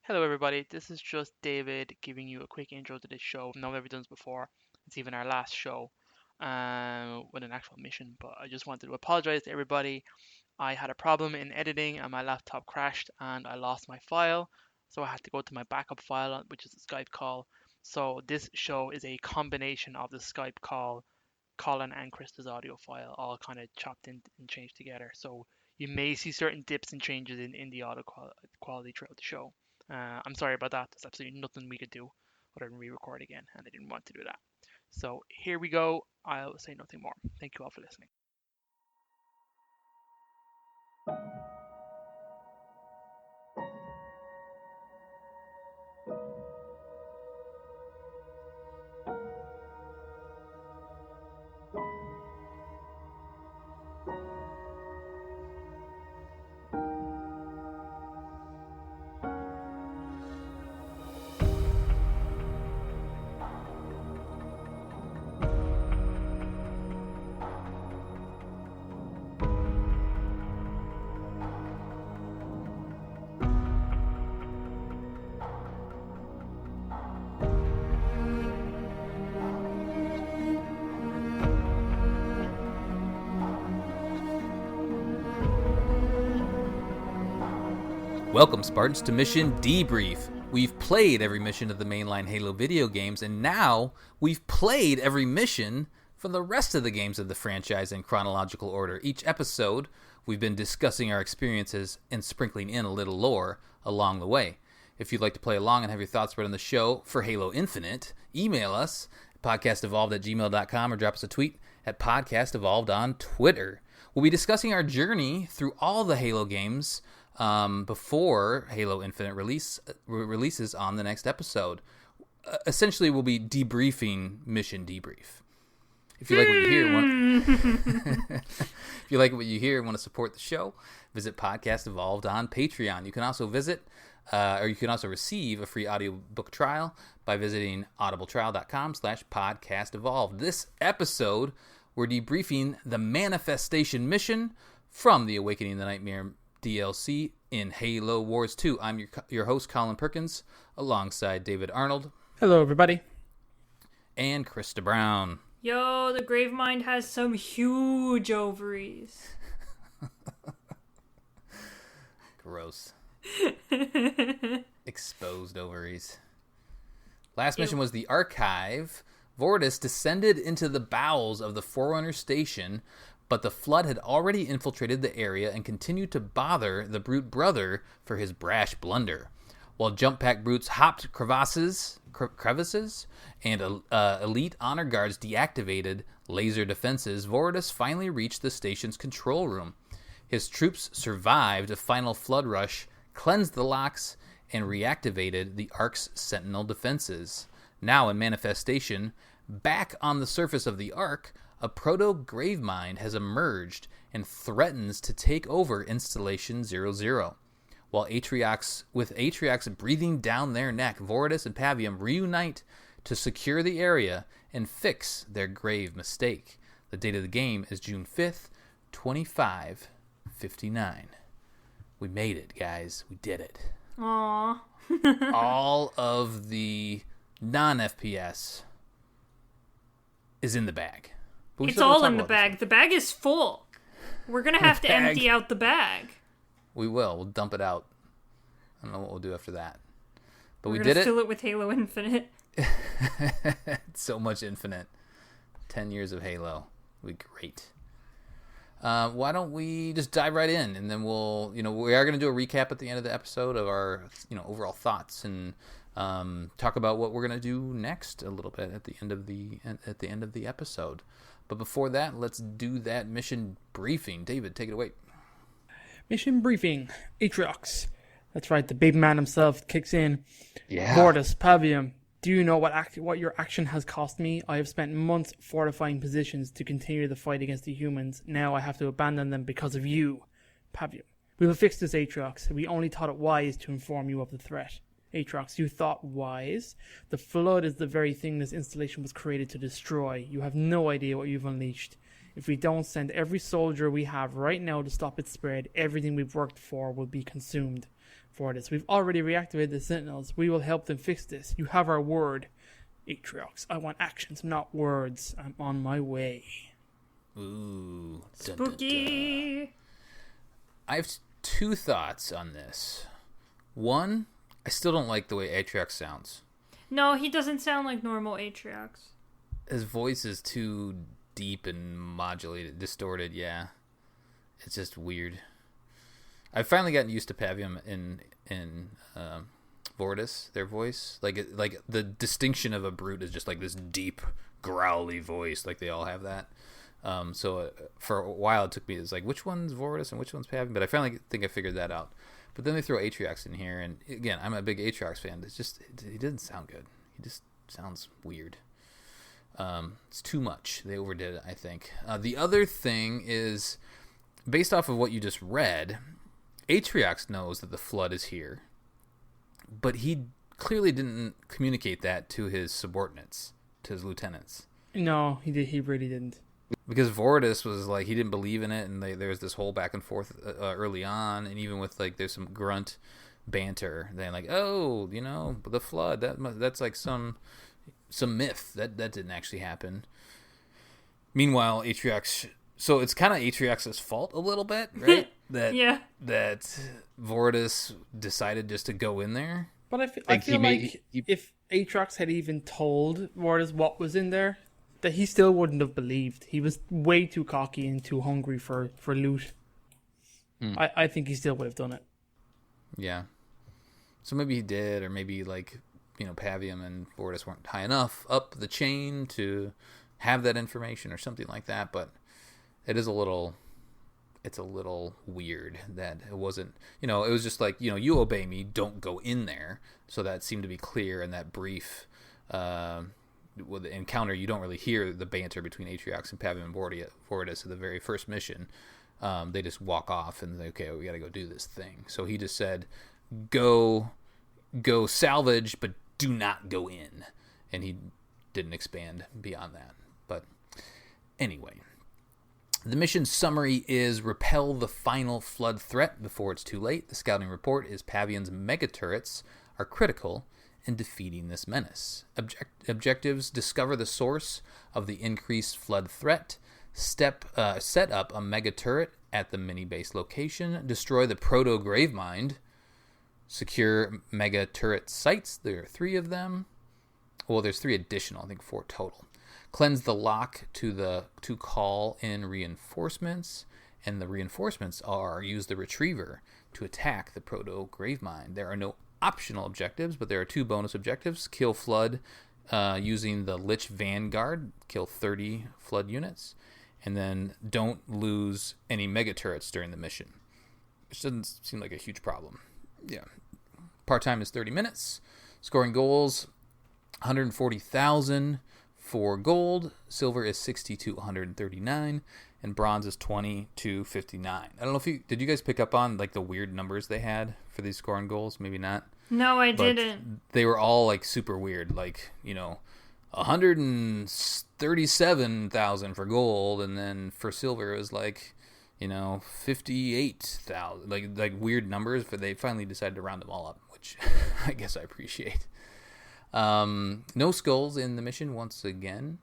Hello, everybody. This is just David giving you a quick intro to this show. I've never done this before. It's even our last show with an actual mission, but I just wanted to apologize to everybody. I had a problem in editing and my laptop crashed and I lost my file. So I had to go to my backup file, which is a Skype call. So this show is a combination of the Skype call, Colin and Krista's audio file, all kind of chopped in and changed together. So you may see certain dips and changes in the audio quality throughout the show. I'm sorry about that. There's absolutely nothing we could do other than re-record again, and I didn't want to do that. So here we go. I'll say nothing more. Thank you all for listening. Welcome, Spartans, to Mission Debrief. We've played every mission of the mainline Halo video games, and now we've played every mission from the rest of the games of the franchise in chronological order. Each episode, we've been discussing our experiences and sprinkling in a little lore along the way. If you'd like to play along and have your thoughts read on the show for Halo Infinite, email us at podcastevolved@gmail.com or drop us a tweet at podcastevolved on Twitter. We'll be discussing our journey through all the Halo games before Halo Infinite releases on the next episode. Essentially, we'll be debriefing Mission Debrief. If you like what you hear, if you like what you hear and want to support the show, visit Podcast Evolved on Patreon. You can also receive a free audiobook trial by visiting audibletrial.com/podcastevolved. This episode, we're debriefing the Manifestation mission from the Awakening the Nightmare DLC in Halo Wars 2. I'm your host, Colin Perkins, alongside David Arnold. Hello, everybody. And Krista Brown. Yo, the Gravemind has some huge ovaries. Gross. Exposed ovaries. Last mission was the Archive. Vortis descended into the bowels of the Forerunner Station, but the Flood had already infiltrated the area and continued to bother the Brute brother for his brash blunder. While Jump Pack Brutes hopped crevices and elite honor guards deactivated laser defenses, Vortis finally reached the station's control room. His troops survived a final Flood rush, cleansed the locks, and reactivated the Ark's Sentinel defenses. Now in Manifestation, back on the surface of the Ark, a proto-Gravemind has emerged and threatens to take over Installation 00. While Atriox breathing down their neck, Vortis and Pavium reunite to secure the area and fix their grave mistake. The date of the game is June 5th, 2559. We made it, guys. We did it. Aww. All of the non-FPS is in the bag. It's all in the bag. The bag is full. We're going to have to empty out the bag. We will. We'll dump it out. I don't know what we'll do after that. But we did We're it. going to fill it with Halo Infinite. So much Infinite. 10 years of Halo. It'll be great. Why don't we just dive right in, and then we are going to do a recap at the end of the episode of our, overall thoughts, and talk about what we're going to do next a little bit at the end of the episode. But before that, let's do that mission briefing. David, take it away. Mission briefing. Atriox. That's right, the big man himself kicks in. Yeah. Vortis, Pavium, do you know what your action has cost me? I have spent months fortifying positions to continue the fight against the humans. Now I have to abandon them because of you. Pavium, we will fix this, Atriox. We only thought it wise to inform you of the threat. Atriox, you thought wise? The Flood is the very thing this installation was created to destroy. You have no idea what you've unleashed. If we don't send every soldier we have right now to stop its spread, everything we've worked for will be consumed. for this. We've already reactivated the Sentinels. We will help them fix this. You have our word, Atriox. I want actions, not words. I'm on my way. Ooh. Dun, Spooky. dun, dun. I have 2 thoughts on this. One, I still don't like the way Atriox sounds. No, he doesn't sound like normal Atriox. His voice is too deep and modulated, distorted, yeah. It's just weird. I've finally gotten used to Pavium in Vortis, their voice. Like the distinction of a brute is just like this deep, growly voice. Like they all have that. So for a while it took me, it's like, which one's Vortis and which one's Pavium? But I finally think I figured that out. But then they throw Atriox in here, and again, I'm a big Atriox fan. It's just, he doesn't sound good. He just sounds weird. It's too much. They overdid it, I think. The other thing is, based off of what you just read, Atriox knows that the flood is here, but he clearly didn't communicate that to his subordinates, to his lieutenants. No, he did. He really didn't. Because Vortis was like, he didn't believe in it, and there's this whole back and forth early on, and even with like, there's some grunt banter. Then like, oh, the flood, that's like some myth that didn't actually happen. Meanwhile, Atriox, so it's kind of Atriox's fault a little bit, right? That Vortis decided just to go in there. But I feel like if Atriox had even told Vortis what was in there, that he still wouldn't have believed. He was way too cocky and too hungry for loot. I think he still would have done it. Yeah. So maybe he did, or maybe like, Pavium and Vortis weren't high enough up the chain to have that information or something like that. But it's a little weird that it wasn't, it was just like, you obey me, don't go in there. So that seemed to be clear in that brief, with the encounter. You don't really hear the banter between Atriox and Pavium and Vortis at the very first mission. They just walk off and say, okay, we got to go do this thing. So he just said, go salvage, but do not go in. And he didn't expand beyond that. But anyway, the mission summary is repel the final flood threat before it's too late. The scouting report is Pavium's mega turrets are critical in defeating this menace. Objectives: discover the source of the increased flood threat, set up a mega turret at the mini base location, destroy the proto gravemind, secure mega turret sites. There are 3 of them. Well, there's 3 additional, I think 4 total. Cleanse the lock to call in reinforcements, and the reinforcements are use the retriever to attack the proto gravemind. There are no optional objectives, but there are 2 bonus objectives. Kill flood using the Lich Vanguard, kill 30 flood units, and then don't lose any mega turrets during the mission, which doesn't seem like a huge problem. Yeah. Part time is 30 minutes. Scoring goals, 140,000 for gold. Silver is 60 to 139, and bronze is 20 to 59. I don't know if did you guys pick up on like the weird numbers they had for these scoring goals? Maybe not. No, I didn't. They were all like super weird, like 137,000 for gold, and then for silver it was like 58,000, like weird numbers. But they finally decided to round them all up, which I guess I appreciate. No skulls in the mission once again.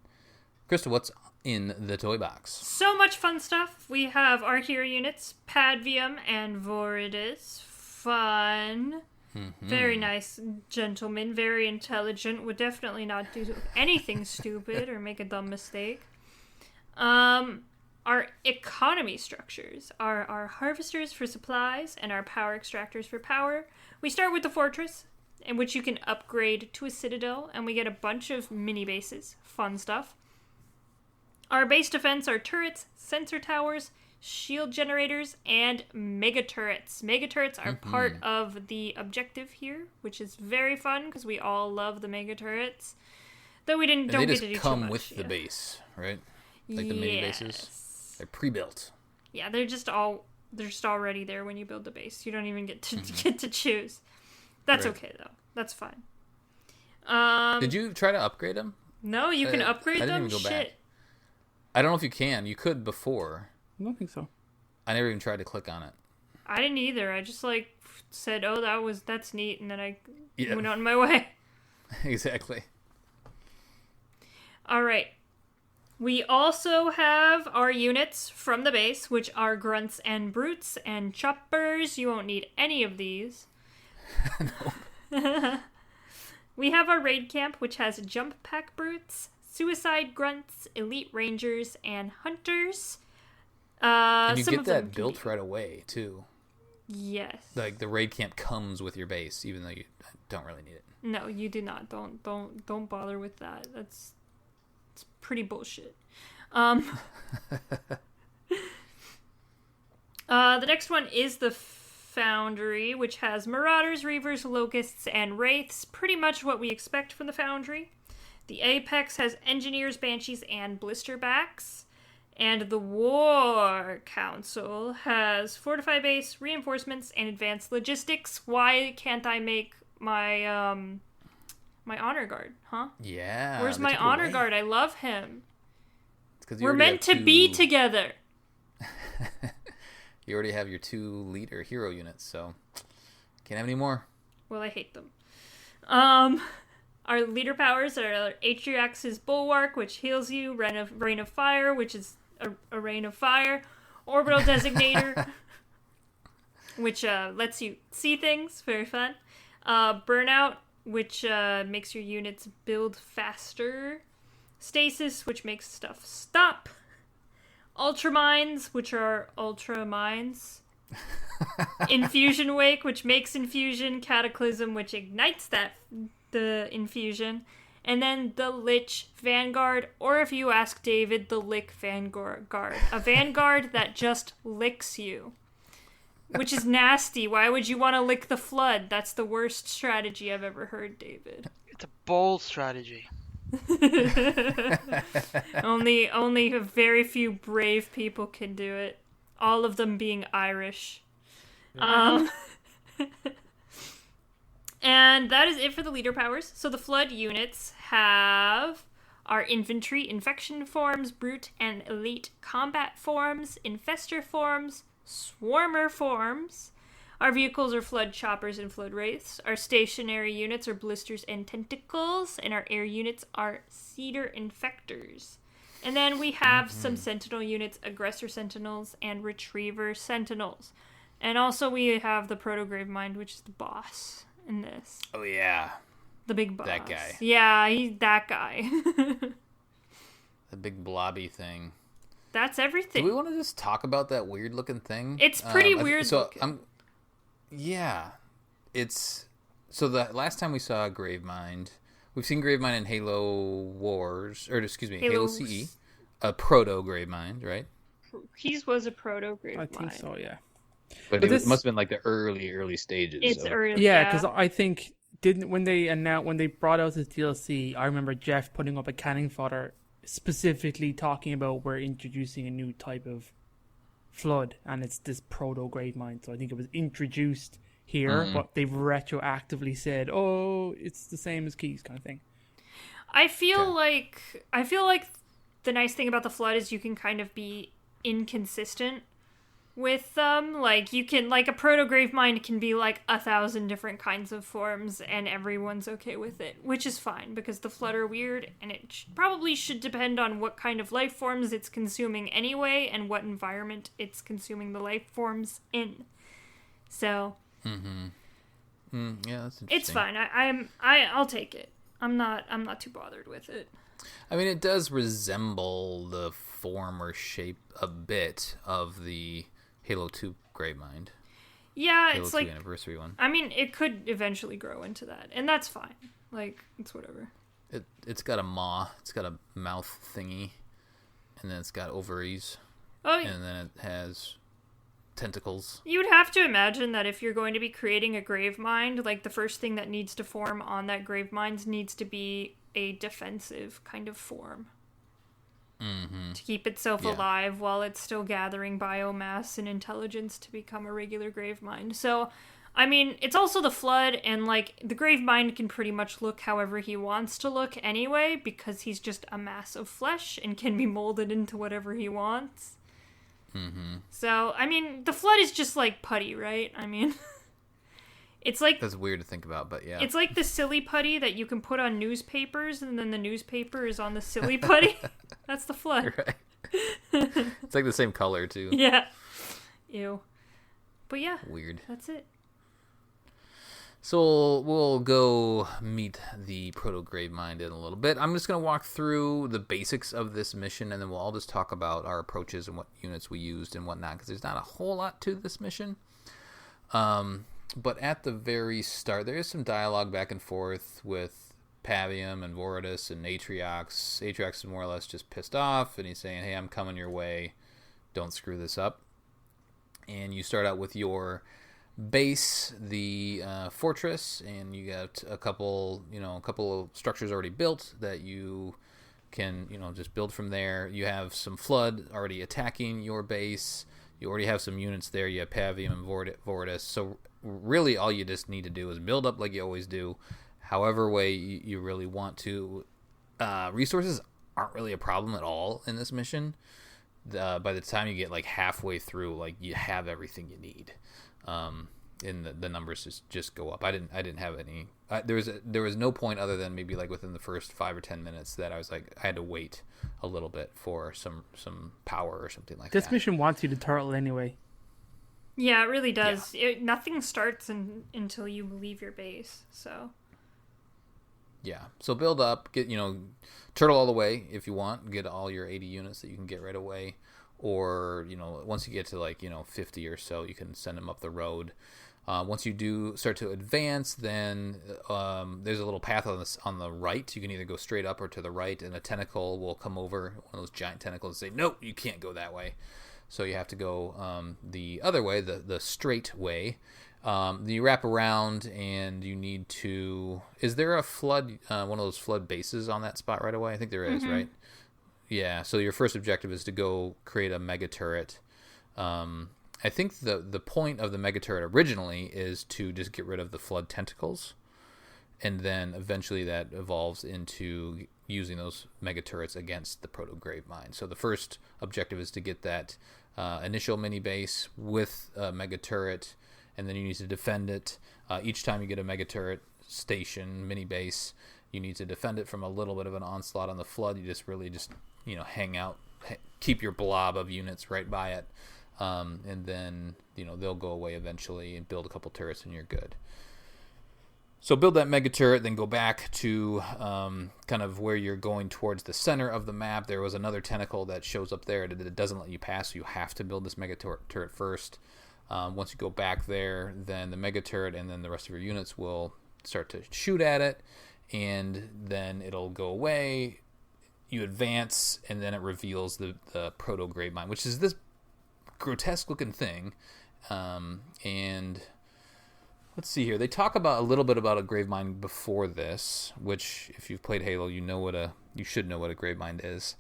Krista, what's in the toy box? So much fun stuff. We have our hero units, Pavium and Vortis. Fun. Mm-hmm. Very nice gentleman, very intelligent, would definitely not do anything stupid or make a dumb mistake. Our economy structures are our harvesters for supplies and our power extractors for power. We start with the fortress, in which you can upgrade to a citadel, and we get a bunch of mini bases. Fun stuff. Our base defense are turrets, sensor towers, shield generators, and mega turrets. Mega turrets are part of the objective here, which is very fun because we all love the mega turrets. Though we don't get to do too much. They just come with the base, right? Like the mini bases. They're pre-built. Yeah, they're just already there when you build the base. You don't even get to choose. That's right. Okay though. That's fine. Did you try to upgrade them? No, you can upgrade them. I didn't even go back. I don't know if you can. You could before. I don't think so. I never even tried to click on it. I didn't either. I just like said, "Oh, that's neat," and then I Yeah. went on my way. Exactly. All right. We also have our units from the base, which are grunts and brutes and choppers. You won't need any of these. We have our raid camp, which has jump pack brutes, suicide grunts, elite rangers, and hunters. And you some get of them that can built be- right away too. Yes. Like the raid camp comes with your base, even though you don't really need it. No, you do not. Don't bother with that. It's pretty bullshit. The next one is the Foundry, which has Marauders, Reavers, Locusts, and Wraiths. Pretty much what we expect from the Foundry. The Apex has Engineers, Banshees, and Blisterbacks. And the War Council has Fortify Base, Reinforcements, and Advanced Logistics. Why can't I make my my Honor Guard, huh? Yeah. Where's they my took it Honor away. Guard? I love him. It's 'cause you We're already meant have to be two- together. You already have your 2 leader hero units, so can't have any more. Well, I hate them. Our leader powers are Atriox's Bulwark, which heals you, Rain of Fire, which is a rain of fire, Orbital Designator, which lets you see things, very fun. Burnout, which makes your units build faster. Stasis, which makes stuff stop. Ultramines, which are Ultra Mines. Infusion Wake, which makes infusion. Cataclysm, which ignites the infusion. And then the Lich Vanguard, or if you ask David, the Lick Vanguard. A Vanguard that just licks you. Which is nasty. Why would you want to lick the Flood? That's the worst strategy I've ever heard, David. It's a bold strategy. Only a very few brave people can do it. All of them being Irish. And that is it for the leader powers. So the Flood units have our infantry, infection forms, brute and elite combat forms, infestor forms, swarmer forms. Our vehicles are Flood choppers and Flood wraiths. Our stationary units are blisters and tentacles, and our air units are cedar infectors. And then we have some sentinel units, aggressor sentinels and retriever sentinels. And also we have the proto gravemind, which is the boss in this. Oh yeah, The big boss. that guy. Yeah, he's that guy. The big blobby thing. That's everything. Do we want to just talk about that weird looking thing? It's pretty weird looking. Yeah, it's so the last time we saw Gravemind, we've seen Gravemind in Halo Wars, or excuse me, Halo CE, a proto Gravemind, right? He was a proto gravemind. I think so, yeah. But this- it must have been like the early stages. It's so. early. Yeah, because I think when they brought out this DLC, I remember Jeff putting up a cannon fodder specifically talking about we're introducing a new type of Flood, and it's this proto gravemind. So I think it was introduced here, but they've retroactively said, "Oh, it's the same as Keys," kind of thing. I feel like the nice thing about the Flood is you can kind of be inconsistent with them. Like you can, like, a proto gravemind can be like 1,000 different kinds of forms and everyone's okay with it, which is fine because the Flood are weird, and it probably should depend on what kind of life forms it's consuming anyway and what environment it's consuming the life forms in. So Yeah, that's interesting. it's fine. I'll take it. I'm not too bothered with it. I mean, it does resemble the form or shape a bit of the Halo 2 Gravemind. Yeah, Halo it's 2 like, Anniversary one. I mean, it could eventually grow into that, and that's fine. Like, it's whatever. It's got a maw, it's got a mouth thingy, and then it's got ovaries, Oh, and then it has tentacles. you would have to imagine that if you're going to be creating a gravemind, like, the first thing that needs to form on that gravemind needs to be a defensive kind of form. To keep itself Yeah. alive while it's still gathering biomass and intelligence to become a regular gravemind. So, I mean, it's also the Flood, and, like, the gravemind can pretty much look however he wants to look anyway, because he's just a mass of flesh and can be molded into whatever he wants. Mm-hmm. So, I mean, the flood is just like putty, right? I mean, it's like That's weird to think about, but yeah. it's like the silly putty that you can put on newspapers, and then the newspaper is on the silly putty. That's the flood. Right. It's like the same color too. Yeah. Ew. But yeah, Weird. that's it. So we'll go meet the Proto Gravemind in a little bit. I'm just going to walk through the basics of this mission, and then we'll all just talk about our approaches and what units we used and whatnot, because there's not a whole lot to this mission. But at the very start, there is some dialogue back and forth with Pavium and Voridus and Atriox. Atriox is more or less just pissed off, and he's saying, hey, I'm coming your way. Don't screw this up. And you start out with your base, the fortress, and you got a couple of structures already built that you can, just build from there. You have some flood already attacking your base. You already have some units there. You have Pavium and Voridus. So really all you just need to do is build up like you always do, however way you really want to. Resources aren't really a problem at all in this mission. By the time you get like halfway through, like you have everything you need. And the numbers just go up. I didn't have any. There was no point other than maybe like within the first 5 or 10 minutes that I was like I had to wait a little bit for some power or something like that. This mission wants you to turtle anyway. Yeah, it really does. Yeah. Nothing starts until you leave your base. So. Yeah. So build up, get turtle all the way if you want. Get all your 80 units that you can get right away. Or, once you get to like, 50 or so, you can send them up the road. Once you do start to advance, then there's a little path on the right. You can either go straight up or to the right, and a tentacle will come over, one of those giant tentacles, and say, nope, you can't go that way. So you have to go the other way, the straight way. You wrap around, and you need to... Is there a flood, one of those flood bases on that spot right away? I think there is, right? Yeah, so your first objective is to go create a mega turret. I think the point of the mega turret originally is to just get rid of the flood tentacles, and then eventually that evolves into using those mega turrets against the Proto Gravemind. So the first objective is to get that initial mini base with a mega turret, and then you need to defend it. Each time you get a mega turret station, mini base, you need to defend it from a little bit of an onslaught on the flood. You just hang out, keep your blob of units right by it, and then they'll go away eventually, and build a couple turrets and you're good. So build that mega turret, then go back to kind of where you're going towards the center of the map. There was another tentacle that shows up there that doesn't let you pass, so you have to build this mega turret first. Once you go back there, then the mega turret and then the rest of your units will start to shoot at it, and then it'll go away. You advance, and then it reveals the Proto Gravemind, which is this grotesque looking thing. And let's see here. They talk about a little bit about a Gravemind before this, which if you've played Halo, you should know what a Gravemind is.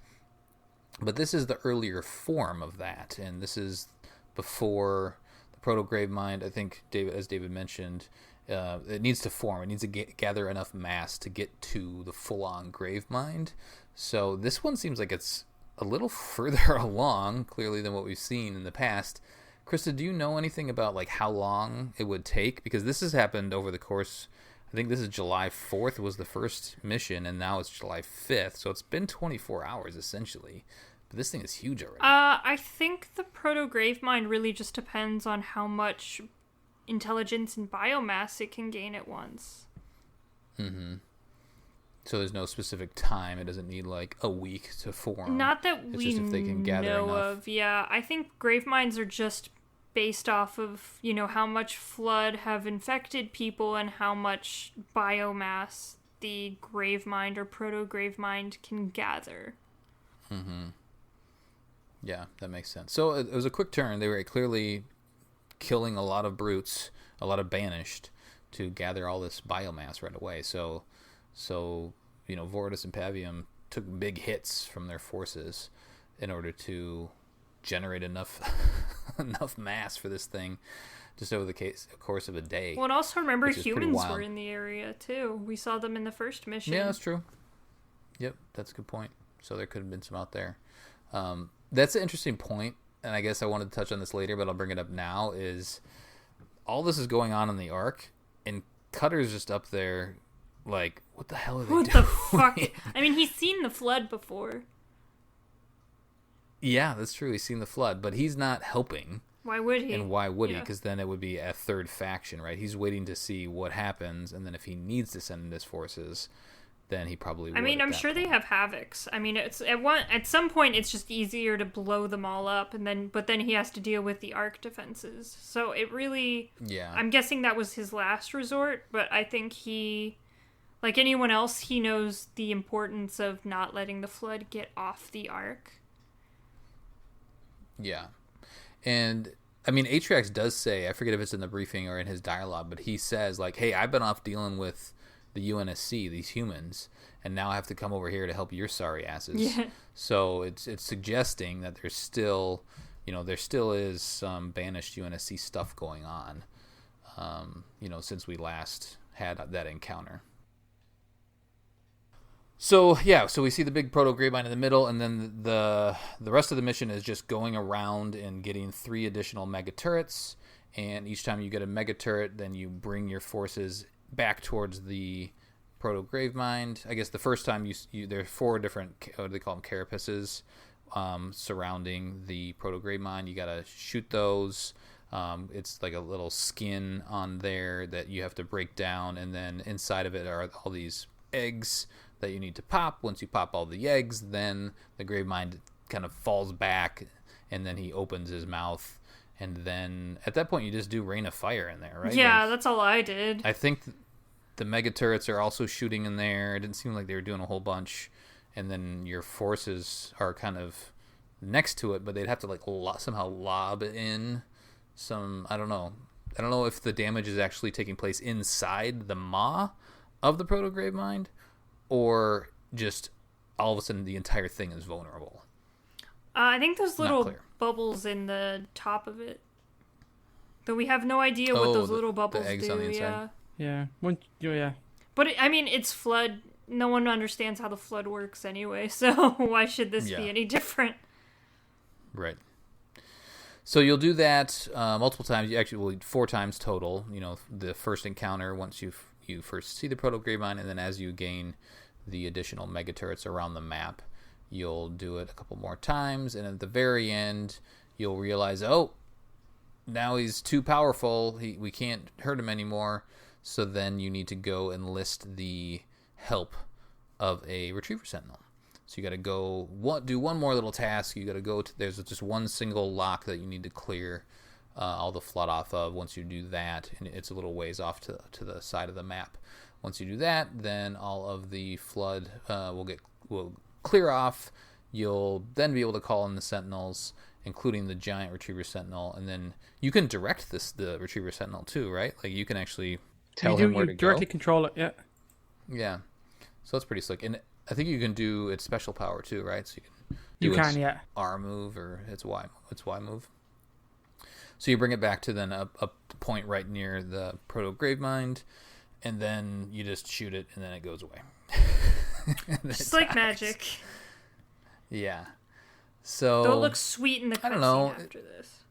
But this is the earlier form of that, and this is before the Proto Gravemind. I think as David mentioned, it needs to form. It needs to gather enough mass to get to the full-on Gravemind. So this one seems like it's a little further along, clearly, than what we've seen in the past. Krista, do you know anything about like how long it would take? Because this has happened over the course, I think this is July 4th was the first mission, and now it's July 5th. So it's been 24 hours, essentially. But this thing is huge already. I think the Proto Gravemind really just depends on how much intelligence and biomass it can gain at once. Mm-hmm. So there's no specific time. It doesn't need like a week to form. Not that it's we just if they can gather know enough. of. Yeah, I think Graveminds are just based off of, how much flood have infected people and how much biomass the Gravemind or Proto Gravemind can gather. Mm-hmm. Yeah, that makes sense. So it was a quick turn. They were clearly killing a lot of brutes, a lot of banished, to gather all this biomass right away. So Voridus and Pavium took big hits from their forces in order to generate enough mass for this thing just over the course of a day. Well, and also remember humans were in the area too. We saw them in the first mission. Yeah, that's true. Yep, that's a good point. So there could have been some out there. That's an interesting point and I guess I wanted to touch on this later, but I'll bring it up now, is all this is going on in the Ark, and Cutter's just up there, like, what the hell are they doing? What the fuck? I mean, he's seen the flood before. Yeah, that's true. He's seen the flood, but he's not helping. Why would he? And why would he? Because then it would be a third faction, right? He's waiting to see what happens, and then if he needs to send in his forces, then he probably would. I mean, at I'm that sure point. they have havocs. I mean, it's at some point it's just easier to blow them all up, but then he has to deal with the Ark defenses. So it really, Yeah. I'm guessing that was his last resort. But I think he, like anyone else, he knows the importance of not letting the flood get off the Ark. Yeah. And, I mean, Atrax does say, I forget if it's in the briefing or in his dialogue, but he says, like, hey, I've been off dealing with the UNSC, these humans, and now I have to come over here to help your sorry asses. Yeah. So it's suggesting that there's still, there still is some banished UNSC stuff going on, since we last had that encounter. So we see the big proto-Gravemind in the middle, and then the rest of the mission is just going around and getting 3 additional mega turrets. And each time you get a mega turret, then you bring your forces back towards the proto-Gravemind. I guess the first time there are 4 different, what do they call them, carapaces surrounding the proto-Gravemind. You gotta shoot those. It's like a little skin on there that you have to break down, and then inside of it are all these eggs that you need to pop. Once you pop all the eggs, then the Gravemind kind of falls back, and then he opens his mouth, and then at that point you just do Rain of Fire in there, right? Yeah, that's all I did. I think the mega turrets are also shooting in there. It didn't seem like they were doing a whole bunch, and then your forces are kind of next to it, but they'd have to like somehow lob in some. I don't know if the damage is actually taking place inside the maw of the proto-Gravemind, or just all of a sudden the entire thing is vulnerable. I think those little clear. bubbles in the top of it. Though we have no idea what those little bubbles eggs do. on the inside? Yeah. Yeah. But it's flood. No one understands how the flood works anyway, so why should this be any different? Right. So you'll do that multiple times. You actually 4 times total. The first encounter once you first see the proto-Gravemind, and then as you gain the additional mega turrets around the map, you'll do it a couple more times, and at the very end, you'll realize, oh, now he's too powerful. We can't hurt him anymore. So then you need to go enlist the help of a Retriever Sentinel. So you got to go do one more little task. You got to go to, there's just one single lock that you need to clear all the flood off of. Once you do that, and it's a little ways off to the side of the map. Once you do that, then all of the flood will clear off. You'll then be able to call in the Sentinels, including the giant Retriever Sentinel, and then you can direct the Retriever Sentinel too, right? Like you can actually tell him where to go. You directly control it, yeah. Yeah, so that's pretty slick, and I think you can do its special power too, right? So you can, its yeah. R move or its Y move. So you bring it back to then a point right near the Proto-Gravemind, and then you just shoot it, and then it goes away. Just like magic. Yeah. So Though it looks sweet in the cutscene after this.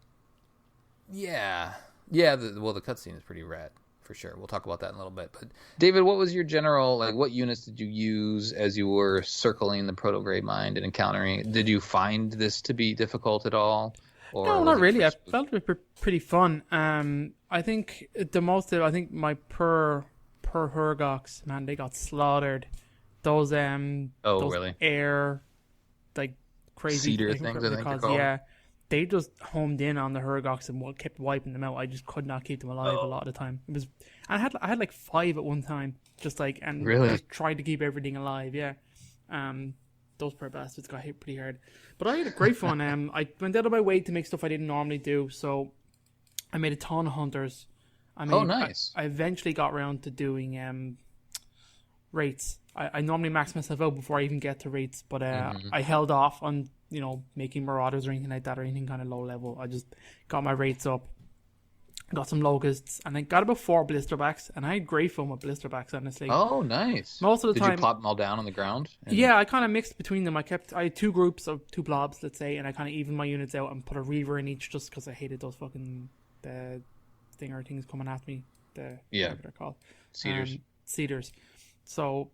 Yeah. Yeah, the cutscene is pretty rad, for sure. We'll talk about that in a little bit. But David, what was your general, what units did you use as you were circling the Proto-Gravemind and encountering it? Did you find this to be difficult at all? Or no, not really. I felt it was pretty fun. I think my per Hergox, man, they got slaughtered. Those really? Air crazy cedar things, I think they're called. Yeah, they just homed in on the Hergox and kept wiping them out. I just could not keep them alive a lot of the time. It was, and I had like 5 at one time, and really? just tried to keep everything alive. Yeah, those poor bastards got hit pretty hard. But I had a great fun. I went out of my way to make stuff I didn't normally do. So I made a ton of hunters. Nice. I eventually got around to doing rates. I normally max myself out before I even get to rates, but I held off on making marauders or anything like that, or anything kind of low level. I just got my rates up, I got some locusts, and I got about 4 blisterbacks, and I had great fun with blisterbacks, honestly. Oh, nice. Most of the Did time, you plop them all down on the ground? yeah, I kind of mixed between them. I had 2 groups of 2 blobs, let's say, and I kind of evened my units out and put a reaver in each, just because I hated those fucking the stinger things coming at me. Whatever they're called, cedars. So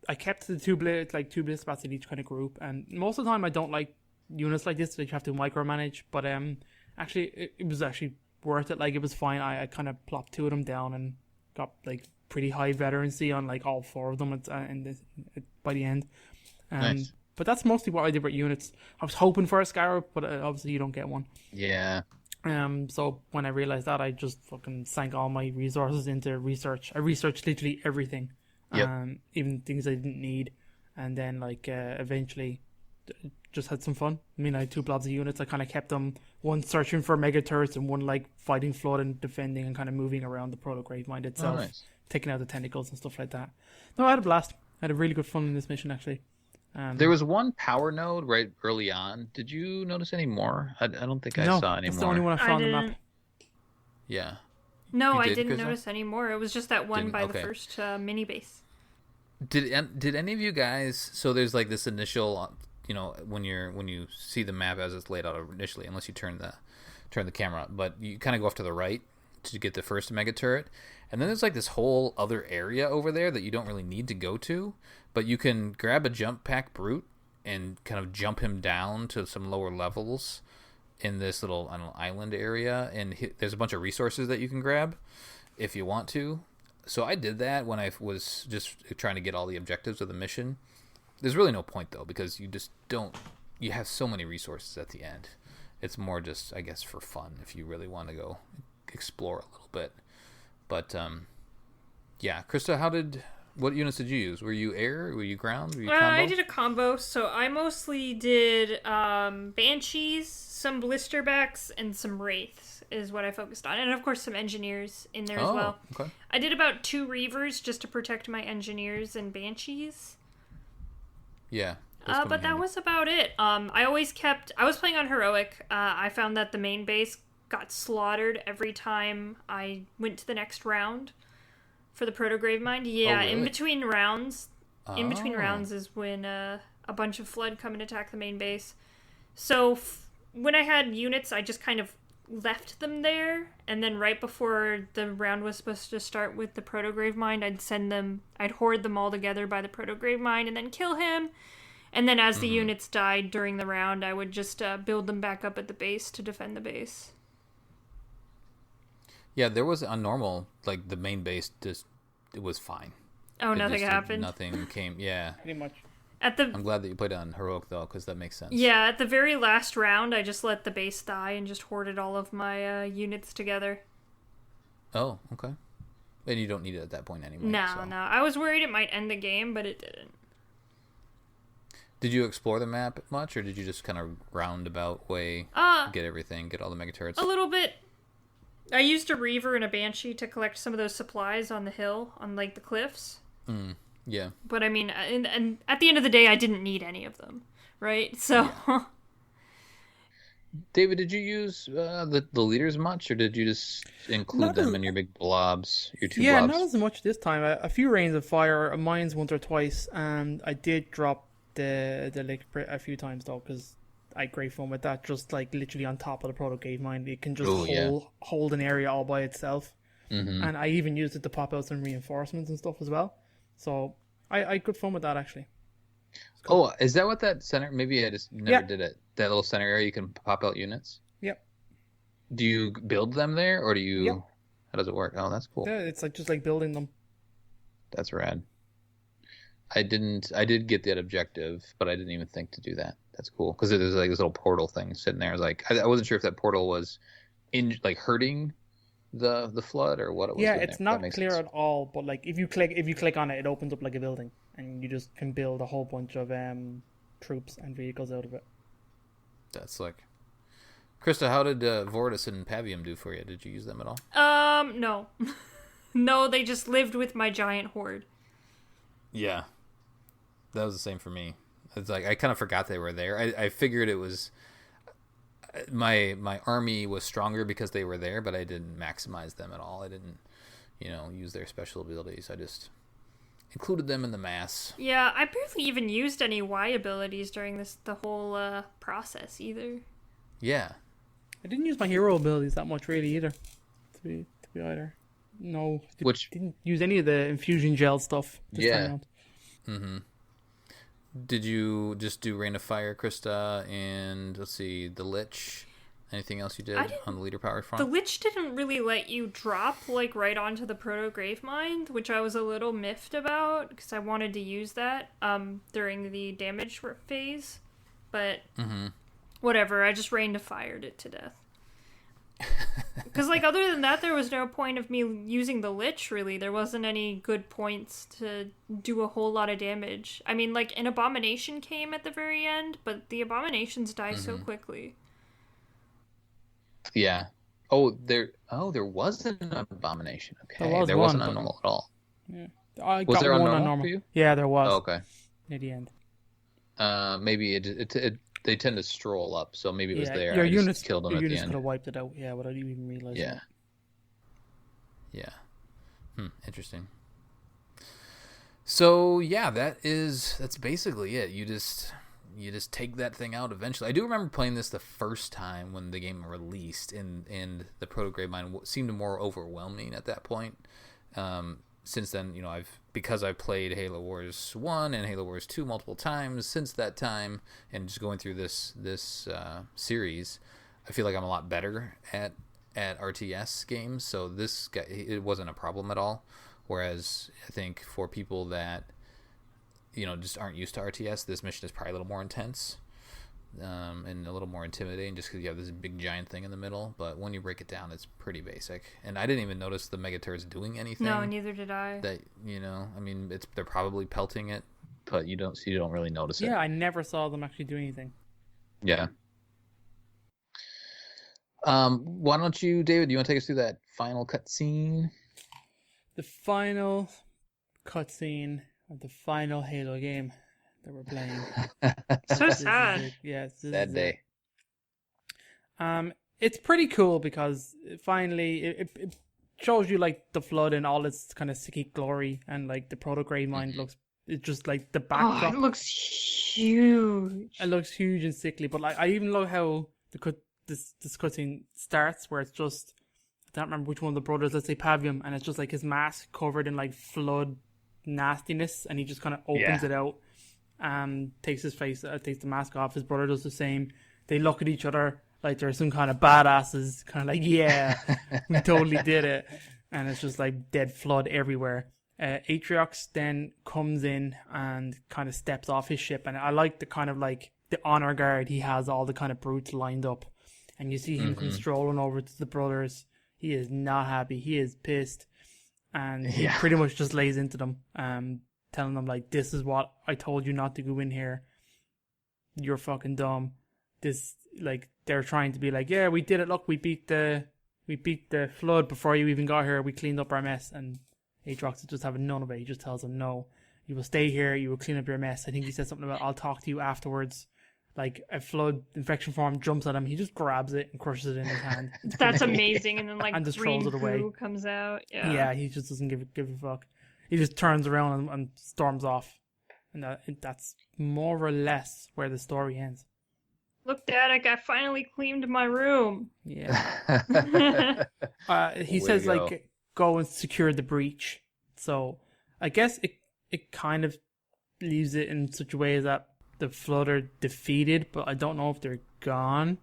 I kept the 2 blisterbacks in each kind of group, and most of the time I don't like units like this that you have to micromanage, but actually it was actually worth it. Like, it was fine. I kind of plopped 2 of them down and got like pretty high veterancy on like all 4 of them by the end. Nice. But that's mostly what I did with units. I was hoping for a scarab, but obviously you don't get one. Yeah. So when I realized that, I just fucking sank all my resources into research. I researched literally everything, even things I didn't need, and then eventually just had some fun. I mean, I had 2 blobs of units. I kind of kept them, one searching for mega turrets and one like fighting flood and defending and kind of moving around the proto gravemind itself, taking out the tentacles and stuff like that. No, I had a blast. I had a really good fun in this mission, actually. There was one power node right early on. Did you notice any more? I don't think I saw any more. That's the only one I found on the map. Yeah. No, You I did, didn't Krista? notice any more. It was just that one by the first mini base. Did any of you guys? So there's like this initial, when you see the map as it's laid out initially, unless you turn the camera up, but you kind of go off to the right to get the first mega turret, and then there's like this whole other area over there that you don't really need to go to, but you can grab a jump pack brute and kind of jump him down to some lower levels in this little island area, and there's a bunch of resources that you can grab if you want to. So I did that when I was just trying to get all the objectives of the mission. There's really no point though, because you just don't. You have so many resources at the end. It's more just, I guess, for fun if you really want to go explore a little bit. But yeah, Krista, what units did you use? Were you air? Were you ground? Were you combo? I did a combo, so I mostly did banshees, some blisterbacks, and some wraiths is what I focused on, and of course some engineers in there as well. Okay. I did about 2 reavers just to protect my engineers and banshees. Yeah. But that was about it. I was playing on heroic. I found that the main base got slaughtered every time I went to the next round for the proto gravemind. Yeah, really? in between rounds is when a bunch of flood come and attack the main base. So when I had units, I just kind of left them there, and then right before the round was supposed to start with the proto gravemind, I'd hoard them all together by the proto gravemind and then kill him. And then as the units died during the round, I would just build them back up at the base to defend the base. Yeah, there was a normal, like the main base it was fine. Oh, nothing happened? Nothing came, yeah. Pretty much. I'm glad that you played on heroic though, because that makes sense. Yeah, at the very last round, I just let the base die and just hoarded all of my units together. Oh, okay. And you don't need it at that point anyway. No. I was worried it might end the game, but it didn't. Did you explore the map much, or did you just kind of roundabout way get everything, get all the mega turrets? A little bit. I used a reaver and a banshee to collect some of those supplies on the hill, on like the cliffs. Yeah. But I mean, and at the end of the day, I didn't need any of them, right? So. Yeah. David, did you use the leaders much, or did you just include them in your big blobs, your 2 blobs? Yeah, not as much this time. A few rains of fire, mines once or twice, and I did drop the lake a few times though, because I had great fun with that. Just like literally on top of the proto gravemind, it can just hold an area all by itself. And I even used it to pop out some reinforcements and stuff as well. So I had good fun with that actually. Cool. Oh, is that what that center? Maybe I just never did it. That little center area, you can pop out units. Yep. Do you build them there, or do you? Yep. How does it work? Oh, that's cool. Yeah, it's like just like building them. That's rad. I did get that objective, but I didn't even think to do that. That's cool, because there's like this little portal thing sitting there. I was like, I wasn't sure if that portal was hurting the flood or what it was. Yeah, it's not clear at all. But like if you click on it, it opens up like a building, and you just can build a whole bunch of troops and vehicles out of it. That's slick. Krista, how did Vortis and Pavium do for you? Did you use them at all? No. No, they just lived with my giant horde. Yeah. That was the same for me. It's like I kind of forgot they were there. I figured it was. my army was stronger because they were there, but I didn't maximize them at all. I didn't, use their special abilities. I just included them in the mass. Yeah, I barely even used any Y abilities during the whole process either. Yeah. I didn't use my hero abilities that much really either. To be either. No. Didn't use any of the infusion gel stuff this time around. Mm-hmm. Did you just do Rain of Fire, Krista, and let's see, the Lich? Anything else you did on the leader power front? The Lich didn't really let you drop right onto the Proto Gravemind, which I was a little miffed about because I wanted to use that during the damage phase. But whatever, I just Rain of Fired it to death. Because other than that, there was no point of me using the Lich, really. There wasn't any good points to do a whole lot of damage. I mean, an Abomination came at the very end, but the Abominations die so quickly. Yeah. There was an Abomination. Okay. There wasn't a normal at all. Yeah. Was there a normal for you? Yeah, there was. Oh, okay. Near the end. Maybe they tend to stroll up, so maybe it was there. Your I units just killed them your at the units end. could have wiped it out. Yeah, without you even realizing. Yeah. Yeah. Interesting. So yeah, that's basically it. You just take that thing out eventually. I do remember playing this the first time when the game released, and the Proto Gravemind seemed more overwhelming at that point. Since then, because I've played Halo Wars 1 and Halo Wars 2 multiple times since that time, and just going through this series, I feel like I'm a lot better at RTS games. So it wasn't a problem at all. Whereas I think for people that just aren't used to RTS, this mission is probably a little more intense and a little more intimidating just because you have this big giant thing in the middle. But when you break it down, it's pretty basic. And I didn't even notice the Megaturrets doing anything. No, neither did I. That I mean, they're probably pelting it, but you don't really notice it. Yeah, I never saw them actually do anything. Yeah. Why don't you, David? Do you want to take us through that final cutscene? The final cutscene of the final Halo game that we're playing. So sad. Yes, that day. It's pretty cool because finally it shows you the flood and all its kind of sicky glory, and the Proto Gravemind looks. It's just the backdrop. It looks huge. It looks huge and sickly, but I even love how this cutscene starts where it's just, I don't remember which one of the brothers, let's say Pavium, and it's just his mask covered in flood nastiness, and he just kind of opens it out, takes takes the mask off. His brother does the same. They look at each other like they're some kind of badasses, kind of yeah, we totally did it. And it's just dead flood everywhere. Atriox then comes in and kind of steps off his ship, and I like the kind of the honor guard he has, all the kind of brutes lined up, and you see him come strolling over to the brothers. He is not happy. He is pissed, and he pretty much just lays into them, telling them this is what I told you not to go in here. You're fucking dumb. This they're trying to be yeah, we did it. Look, we beat the flood before you even got here. We cleaned up our mess, and Aatrox is just having none of it. He just tells them, no, you will stay here. You will clean up your mess. I think he said something about, I'll talk to you afterwards. A flood infection form jumps at him. He just grabs it and crushes it in his hand. That's amazing. And then and just green throws it away. goo comes out. Yeah, he just doesn't give a fuck. He just turns around and storms off. And that's more or less where the story ends. Look, Dad, I finally cleaned my room. Yeah. He says go and secure the breach. So I guess it kind of leaves it in such a way that the flood are defeated, but I don't know if they're gone.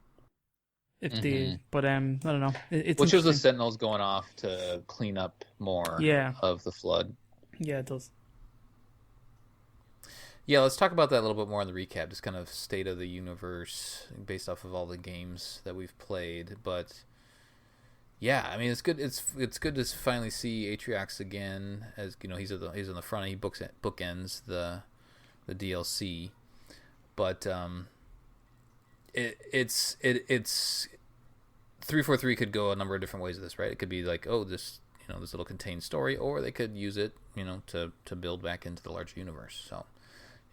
If they, but I don't know. It's which shows the Sentinels going off to clean up more of the flood. Yeah, it does. Yeah, let's talk about that a little bit more in the recap. Just kind of state of the universe based off of all the games that we've played. But yeah, I mean, it's good. It's good to finally see Atriox again. As he's on the front. He bookends the DLC. But it's 343 could go a number of different ways with this, right? It could be this little contained story, or they could use it to build back into the larger universe. So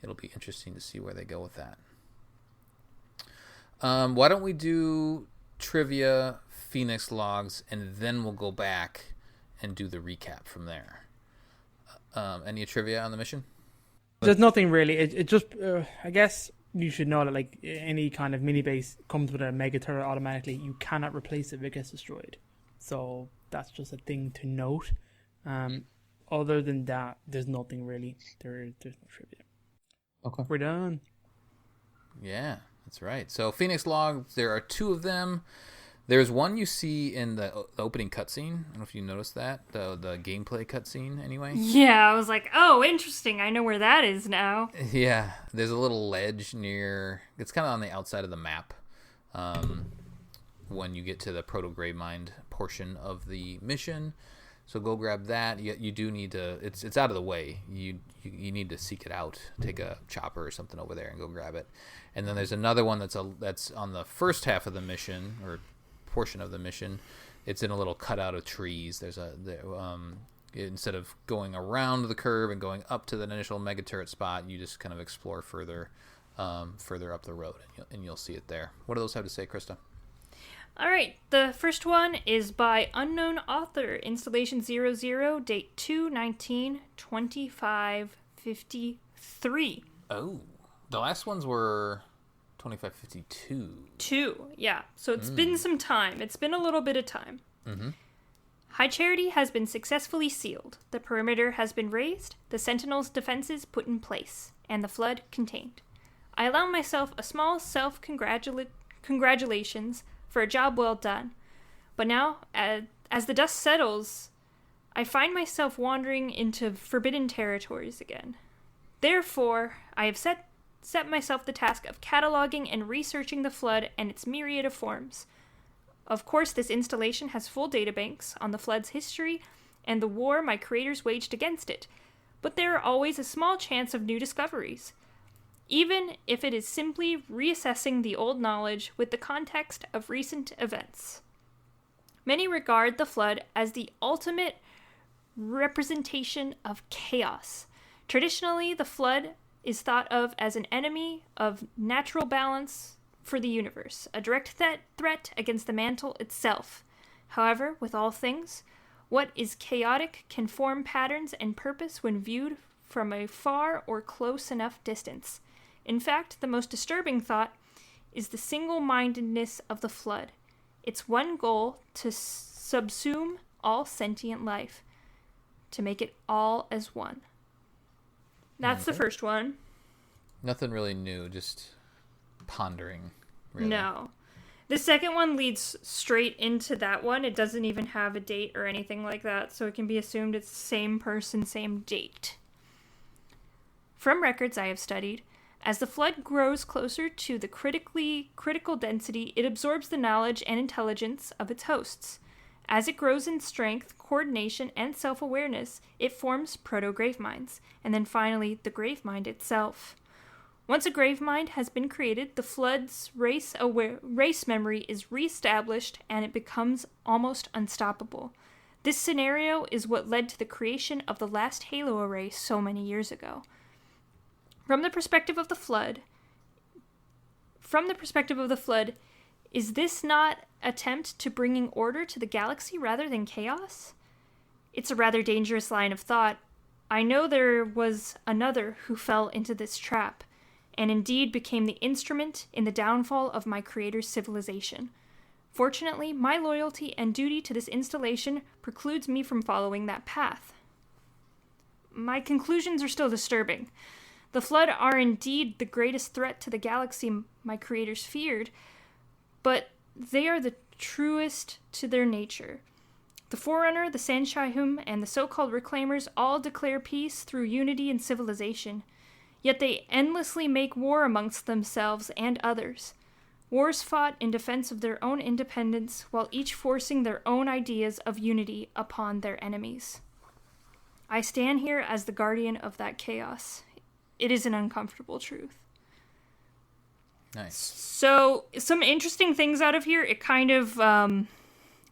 it'll be interesting to see where they go with that. Why don't we do trivia, Phoenix logs, and then we'll go back and do the recap from there. Any trivia on the mission? There's nothing really. It just, I guess you should know that like any kind of mini base comes with a mega turret automatically. You cannot replace it if it gets destroyed. So that's just a thing to note. Other than that, there's nothing really. There's no trivia. Okay. We're done. Yeah, that's right. So Phoenix logs, there are 2 of them. There's one you see in the opening cutscene. I don't know if you noticed that. The gameplay cutscene, anyway. Yeah, I was like, oh, interesting. I know where that is now. Yeah, there's a little ledge near... It's kind of on the outside of the map when you get to the Proto-Gravemind portion of the mission. So go grab that. You do need to... It's out of the way. You need to seek it out. Take a chopper or something over there and go grab it. And then there's another one that's on the first half of the mission, or portion of the mission. It's in a little cutout of trees. Instead of going around the curve and going up to the initial mega turret spot, you just kind of explore further up the road, and you'll see it there. What do those have to say, Krista? All right, the first one is by unknown author, installation 00, date 2/19/2553. Oh, the last ones were 2552. 2, yeah. So it's been some time. It's been a little bit of time. Mm-hmm. High Charity has been successfully sealed. The perimeter has been raised, the Sentinel's defenses put in place, and the flood contained. I allow myself a small self-congratulations for a job well done. But now, as the dust settles, I find myself wandering into forbidden territories again. Therefore, I have set myself the task of cataloging and researching the flood and its myriad of forms. Of course, this installation has full databanks on the flood's history and the war my creators waged against it, but there are always a small chance of new discoveries, even if it is simply reassessing the old knowledge with the context of recent events. Many regard the flood as the ultimate representation of chaos. Traditionally, the flood is thought of as an enemy of natural balance for the universe, a direct threat against the mantle itself. However, with all things, what is chaotic can form patterns and purpose when viewed from a far or close enough distance. In fact, the most disturbing thought is the single-mindedness of the flood. Its one goal to subsume all sentient life, to make it all as one. That's the first one. Nothing really new, just pondering. Really. No. The second one leads straight into that one. It doesn't even have a date or anything like that, so it can be assumed it's the same person, same date. From records I have studied, as the flood grows closer to the critical density, it absorbs the knowledge and intelligence of its hosts. As it grows in strength, coordination, and self-awareness, it forms proto-graveminds, and then finally the gravemind itself. Once a gravemind has been created, the flood's race memory is reestablished, and it becomes almost unstoppable. This scenario is what led to the creation of the last Halo array so many years ago. From the perspective of the flood, is this not attempt to bringing order to the galaxy rather than chaos? It's a rather dangerous line of thought. I know there was another who fell into this trap, and indeed became the instrument in the downfall of my creator's civilization. Fortunately, my loyalty and duty to this installation precludes me from following that path. My conclusions are still disturbing. The Flood are indeed the greatest threat to the galaxy my creators feared, but they are the truest to their nature. The Forerunner, the Sanshahum, and the so-called Reclaimers all declare peace through unity and civilization, yet they endlessly make war amongst themselves and others. Wars fought in defense of their own independence, while each forcing their own ideas of unity upon their enemies. I stand here as the guardian of that chaos. It is an uncomfortable truth. Nice. So, some interesting things out of here. It kind of,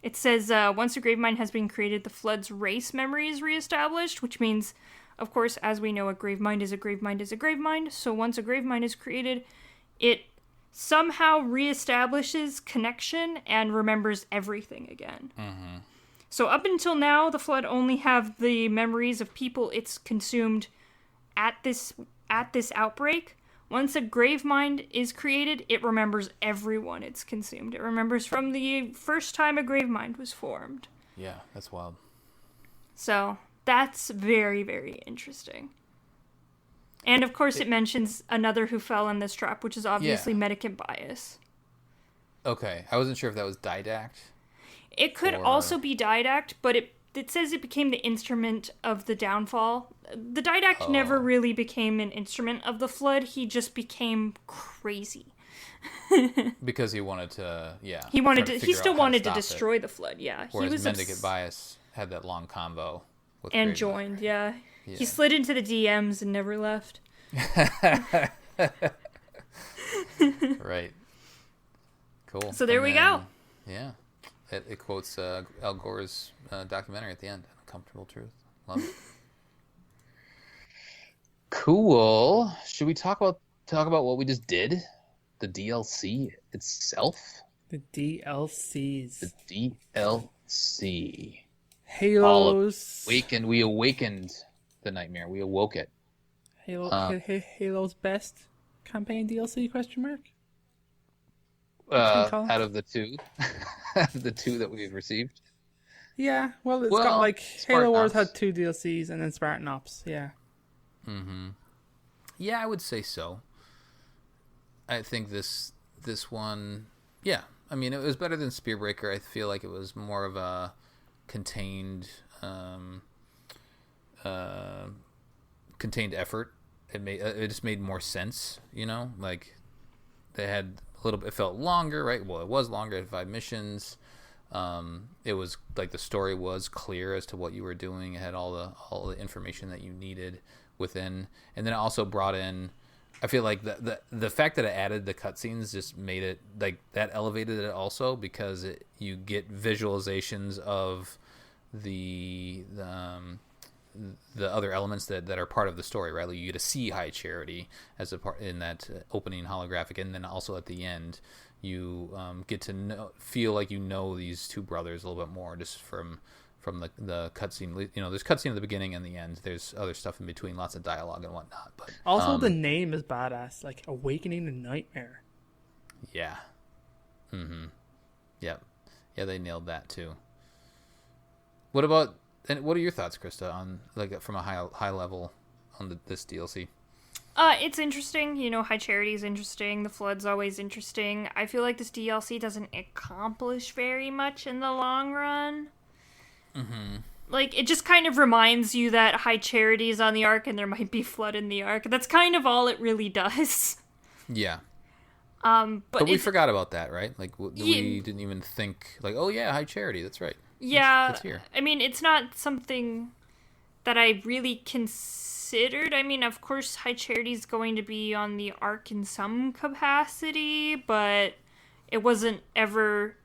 it says, once a gravemind has been created, the Flood's race memory is reestablished, which means, of course, as we know, a gravemind is a gravemind is a gravemind. So once a gravemind is created, it somehow reestablishes connection and remembers everything again. Mm-hmm. So up until now, the Flood only have the memories of people it's consumed at this outbreak. Once a grave mind is created, it remembers everyone it's consumed. It remembers from the first time a grave mind was formed. Yeah, that's wild. So that's very, very interesting. And of course, it mentions another who fell in this trap, which is obviously Medicant bias. Okay, I wasn't sure if that was Didact. It could also be Didact, but it says it became the instrument of the downfall. The Didact never really became an instrument of the Flood. He just became crazy. Because he wanted to, He still wanted to destroy the Flood. Yeah, whereas he was Mendicant Bias had that long convo with and Grave joined. Mind. Yeah, he slid into the DMs and never left. Right. Cool. So there we go. Yeah. It quotes Al Gore's documentary at the end, Uncomfortable Truth. Love it. Cool. Should we talk about what we just did? The DLC itself? The DLCs. The DLC. Halos. We awakened the nightmare. We awoke it. Halo's best campaign DLC, question mark? Out of the two. Out of the two that we've received. Yeah, well, it's got like Spartan Halo Wars Ops. had 2 DLCs and then Spartan Ops, yeah. Mm-hmm. Yeah, I would say so. I think this one, yeah. I mean, it was better than Spearbreaker. I feel like it was more of a contained effort. It just made more sense, you know? Like, they had a little bit, it felt longer, right? Well, it was longer, it had 5 missions. It was like the story was clear as to what you were doing. It had all the information that you needed within, and then it also brought in, I feel like the fact that it added the cutscenes just made it like that, elevated it also, because you get visualizations of the other elements that are part of the story, right? Like you get to see High Charity as a part in that opening holographic, and then also at the end you get to feel like you know these two brothers a little bit more just from the cutscene. You know, there's cutscene at the beginning and the end. There's other stuff in between, lots of dialogue and whatnot. But also, the name is badass, like Awakening the Nightmare. Yeah. Mm-hmm. Yep. Yeah, they nailed that too. What about? And what are your thoughts, Krista, on like from a high level on this DLC? It's interesting. You know, High Charity is interesting. The Flood's always interesting. I feel like this DLC doesn't accomplish very much in the long run. Mm-hmm. Like, it just kind of reminds you that High Charity is on the Ark and there might be Flood in the Ark. That's kind of all it really does. Yeah. But we forgot about that, right? Like, we didn't even think, like, oh yeah, High Charity, that's right. Yeah. It's here. I mean, it's not something that I really considered. I mean, of course, High Charity is going to be on the Ark in some capacity, but it wasn't ever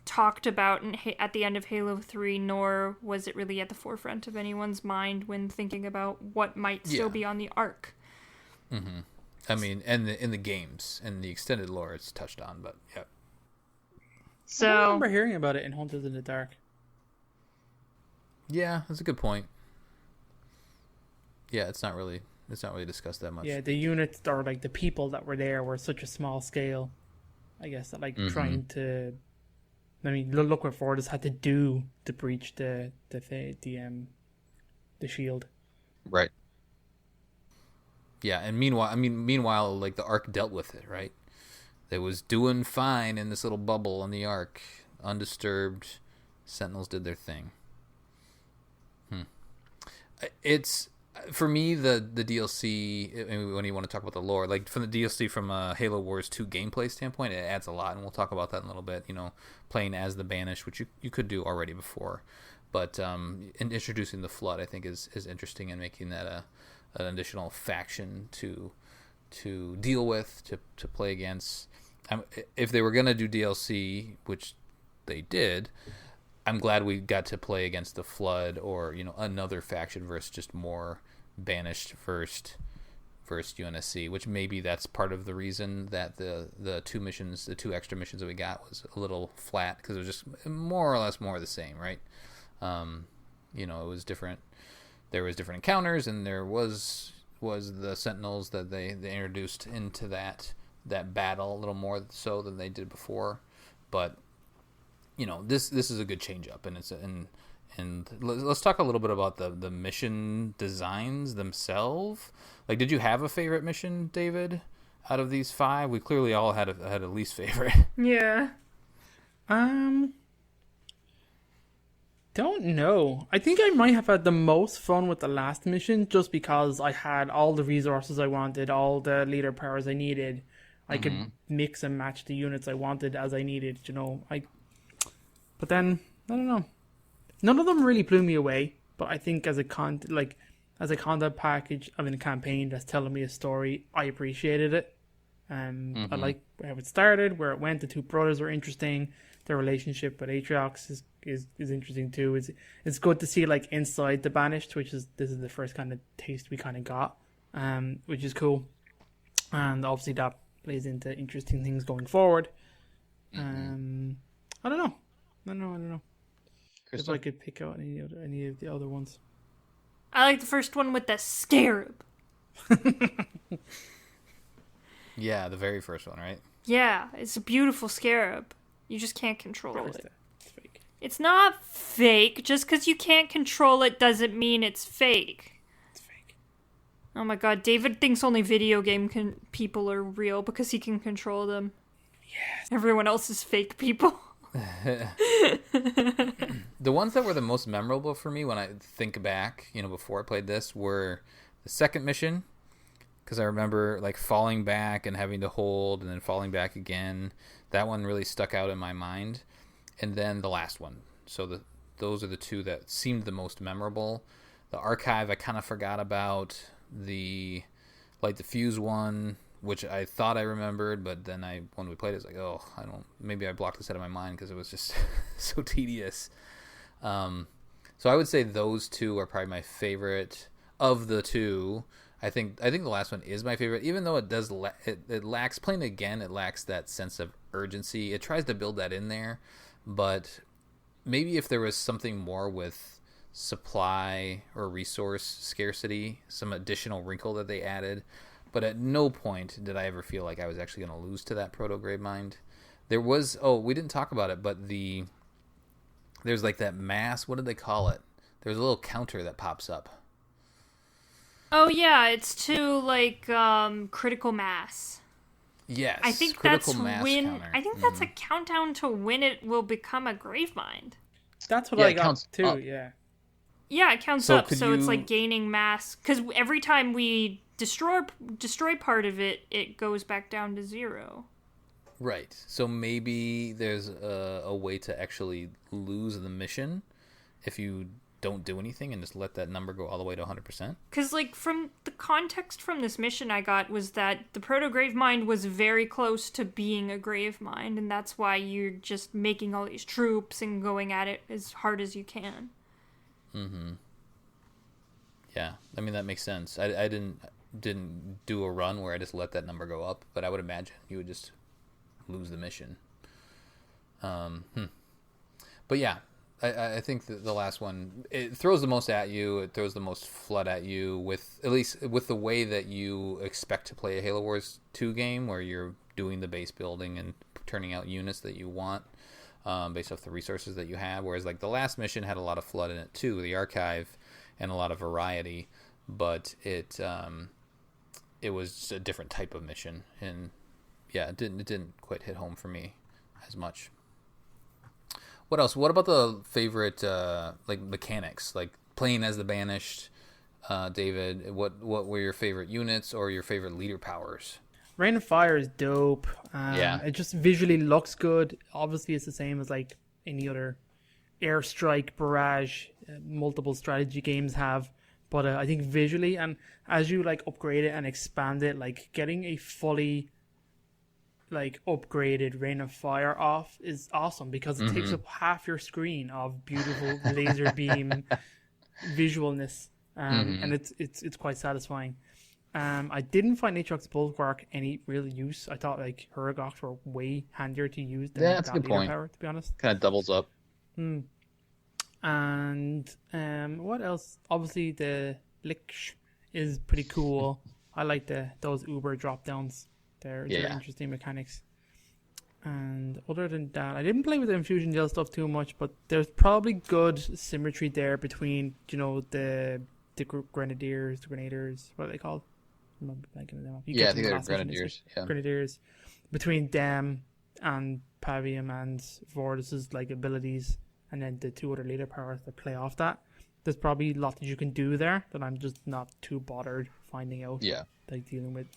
talked about at the end of Halo 3, nor was it really at the forefront of anyone's mind when thinking about what might still be on the Ark. Mm-hmm. I mean, and in the games and the extended lore, it's touched on, but yeah. So I don't remember hearing about it in Hunters in the Dark. Yeah, that's a good point. Yeah, it's not really discussed that much. Yeah, the units or like the people that were there were such a small scale. I guess that trying to. I mean, look what Fortis had to do to breach the shield. Right. Yeah, and meanwhile, like the Ark dealt with it, right? It was doing fine in this little bubble on the Ark, undisturbed. Sentinels did their thing. It's for me the DLC. I mean, when you want to talk about the lore, like from the DLC from Halo Wars 2 gameplay standpoint, it adds a lot, and we'll talk about that in a little bit. You know, playing as the Banished, which you could do already before, but in introducing the Flood, I think is interesting, and making that an additional faction to deal with, to play against. If they were gonna do DLC, which they did, I'm glad we got to play against the Flood, or another faction versus just more Banished versus UNSC, which maybe that's part of the reason that the two extra missions that we got was a little flat, because it was just more or less more of the same, right? It was different. There was different encounters, and there was the Sentinels that they introduced into that battle a little more so than they did before. But this is a good change up, and let's talk a little bit about the mission designs themselves. Like, did you have a favorite mission, David, out of these 5? We clearly all had a least favorite. Yeah. Don't know. I think I might have had the most fun with the last mission, just because I had all the resources I wanted, all the leader powers I needed. I could mix and match the units I wanted as I needed, But then, I don't know. None of them really blew me away, but I think as a content package of a campaign that's telling me a story, I appreciated it. I like how it started, where it went. The two brothers were interesting. Their relationship with Atriox is interesting too. It's good to see like inside the Banished, this is the first kind of taste we kind of got, which is cool. And obviously that plays into interesting things going forward. I don't know. If I could pick out any of the other ones. I like the first one with the scarab. Yeah, the very first one, right? Yeah, it's a beautiful scarab. You just can't control it. It's fake. It's not fake. Just because you can't control it doesn't mean it's fake. It's fake. Oh my god, David thinks only video game people are real because he can control them. Yes. Everyone else is fake people. The ones that were the most memorable for me when I think back, before I played this, were the second mission, because I remember like falling back and having to hold and then falling back again. That one really stuck out in my mind. And then the last one. So those are the two that seemed the most memorable. The archive I kind of forgot about. The fuse one, which I thought I remembered, but then when we played it, it's like, oh, maybe I blocked this out of my mind because it was just so tedious. So I would say those two are probably my favorite of the two. I think the last one is my favorite, even though it does it lacks, playing it again, it lacks that sense of urgency. It tries to build that in there, but maybe if there was something more with supply or resource scarcity, some additional wrinkle that they added. But at no point did I ever feel like I was actually going to lose to that proto-grave mind. There was, we didn't talk about it, but there's like that mass, what did they call it? There's a little counter that pops up. Oh yeah, it's to like critical mass. Yes, I think critical that's mass when counter. I think that's a countdown to when it will become a grave mind. That's what Yeah, I it got counts too. up. Yeah. Yeah, it counts So up, could so it's you- like gaining mass. Because every time we destroy part of it, it goes back down to 0. Right. So maybe there's a way to actually lose the mission if you don't do anything and just let that number go all the way to 100%. Because, like, from the context from this mission I got was that the proto-grave mind was very close to being a grave mind, and that's why you're just making all these troops and going at it as hard as you can. Mm-hmm. Yeah, I mean, that makes sense. I didn't do a run where I just let that number go up, but I would imagine you would just lose the mission. But yeah, I think the last one, it throws the most at you. It throws the most flood at you with, at least with the way that you expect to play a Halo Wars 2 game, where you're doing the base building and turning out units that you want based off the resources that you have. Whereas like the last mission had a lot of flood in it too, the archive, and a lot of variety, but it was a different type of mission, and yeah, it didn't quite hit home for me as much. What else? What about the favorite like mechanics, like playing as the Banished, David? What were your favorite units or your favorite leader powers? Rain of Fire is dope. Yeah. It just visually looks good. Obviously, it's the same as like any other airstrike, barrage, multiple strategy games have. But I think visually, and as you like upgrade it and expand it, like getting a fully like upgraded Rain of Fire off is awesome, because it takes up half your screen of beautiful laser beam visualness, and it's quite satisfying. I didn't find Aatrox's Bulwark any real use. I thought like Huragox were way handier to use than That's a that good leader point. power, to be honest. Kind of doubles up. And what else? Obviously the Lich is pretty cool. I like those Uber drop downs. They're interesting mechanics. And other than that, I didn't play with the Infusion Gel stuff too much, but there's probably good symmetry there between, the Grenadiers, what are they called? I'm blanking them up. I think they're Grenadiers. Yeah. Grenadiers. Between them and Pavium and Vortis's like abilities, and then the two other leader powers that play off that, there's probably a lot that you can do there that I'm just not too bothered finding out. Yeah. Like dealing with.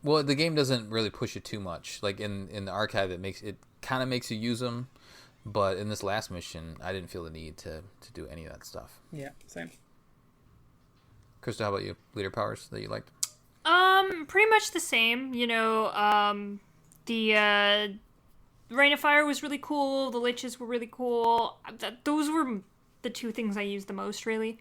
Well, the game doesn't really push it too much. Like in the archive, it kind of makes you use them, but in this last mission, I didn't feel the need to do any of that stuff. Yeah, same. Krista, how about you? Leader powers that you liked? Pretty much the same. The Rain of Fire was really cool. The Liches were really cool. Those were the two things I used the most, really.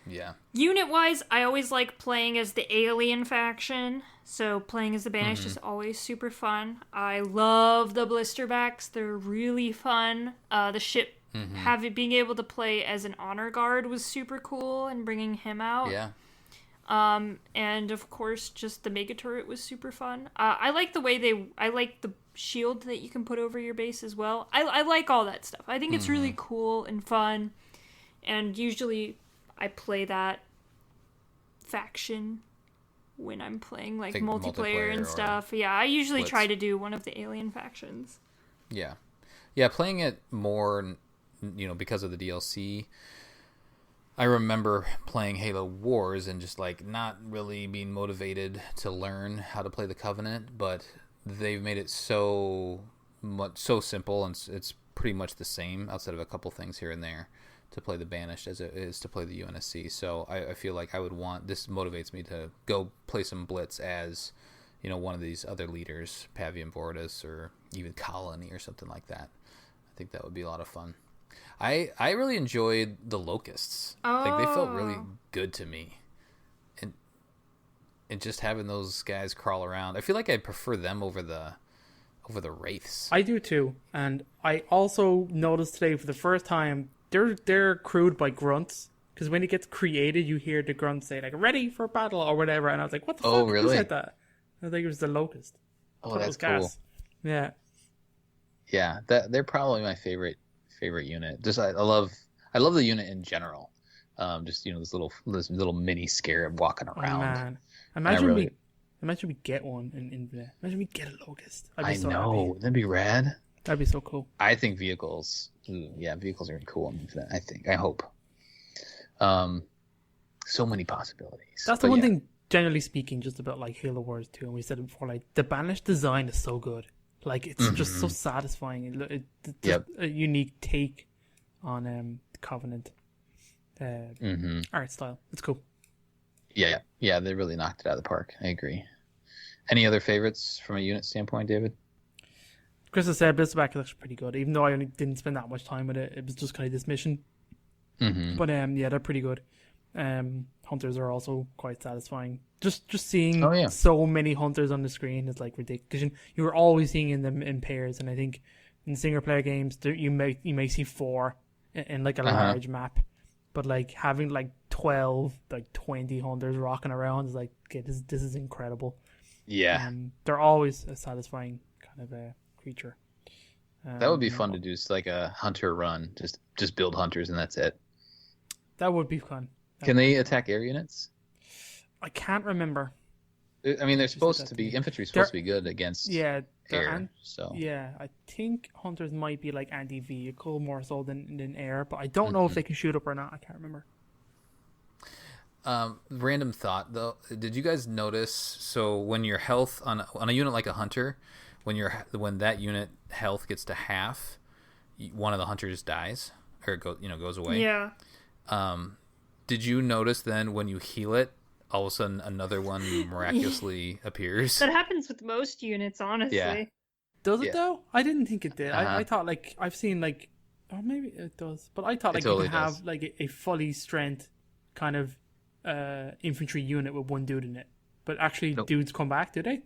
Yeah. Unit-wise, I always like playing as the alien faction, so playing as the Banished is always super fun. I love the blisterbacks. They're really fun. The ship, being able to play as an honor guard was super cool, and bringing him out. Yeah. And of course, just the mega turret was super fun. I like the way I like the shield that you can put over your base as well. I like all that stuff. I think it's really cool and fun, and usually I play that faction when I'm playing like multiplayer and stuff. Yeah, I usually Blitz. try to do one of the alien factions. Yeah. Yeah, playing it more, because of the DLC. I remember playing Halo Wars and just like not really being motivated to learn how to play the Covenant, but they've made it so simple, and it's pretty much the same outside of a couple things here and there to play the Banished as it is to play the UNSC. So I feel like this motivates me to go play some Blitz as, one of these other leaders, Pavium Vortis or even Colony or something like that. I think that would be a lot of fun. I really enjoyed the Locusts. Like they felt really good to me. And just having those guys crawl around. I feel like I prefer them over the Wraiths. I do too. And I also noticed today for the first time they're crewed by grunts, because when it gets created, you hear the grunts say like "ready for battle" or whatever, and I was like, "What the fuck?" Really? Who said that? I think it was the Locust. Oh, that's cool. Yeah. Yeah, they're probably my favorite unit. Just I love the unit in general. Just this little mini scarab walking around. Oh man, imagine we get one in Infinite. Imagine we get a Locust. I know, that'd be rad. That'd be so cool. I think vehicles. Vehicles are cool in Infinite. I hope. So many possibilities. That's the one thing, generally speaking, just about like Halo Wars 2, and we said it before, like the Banished design is so good. Like it's just so satisfying. It's just a unique take on Covenant art style. It's cool. Yeah, they really knocked it out of the park. I agree. Any other favorites from a unit standpoint, David? Chris has said Blisterback is actually pretty good, even though I only didn't spend that much time with it. It was just kind of this mission. But they're pretty good. Hunters are also quite satisfying. Just seeing so many hunters on the screen is like ridiculous. You were always seeing them in pairs, and I think in single player games you may see 4 in like a large map, but like having like 12, like 20 hunters rocking around is like, okay, this is incredible. Yeah, they're always a satisfying kind of a creature. That would be fun to do, just like a hunter run. Just build hunters and that's it. That would be fun. Can they attack air units? I can't remember. I mean, they're supposed to be infantry. Supposed to be good against air. I think hunters might be like anti-vehicle more so than air, but I don't know if they can shoot up or not. I can't remember. Random thought though. Did you guys notice? So when your health on a unit like a hunter, when that unit health gets to half, one of the hunters dies or goes away. Yeah. Did you notice then when you heal it, all of a sudden another one miraculously appears? That happens with most units, honestly. Yeah. Does it though? I didn't think it did. I thought like I've seen like, or maybe it does, but I thought like you can have like a fully strength kind of infantry unit with one dude in it. But actually, Nope. dudes come back, do they?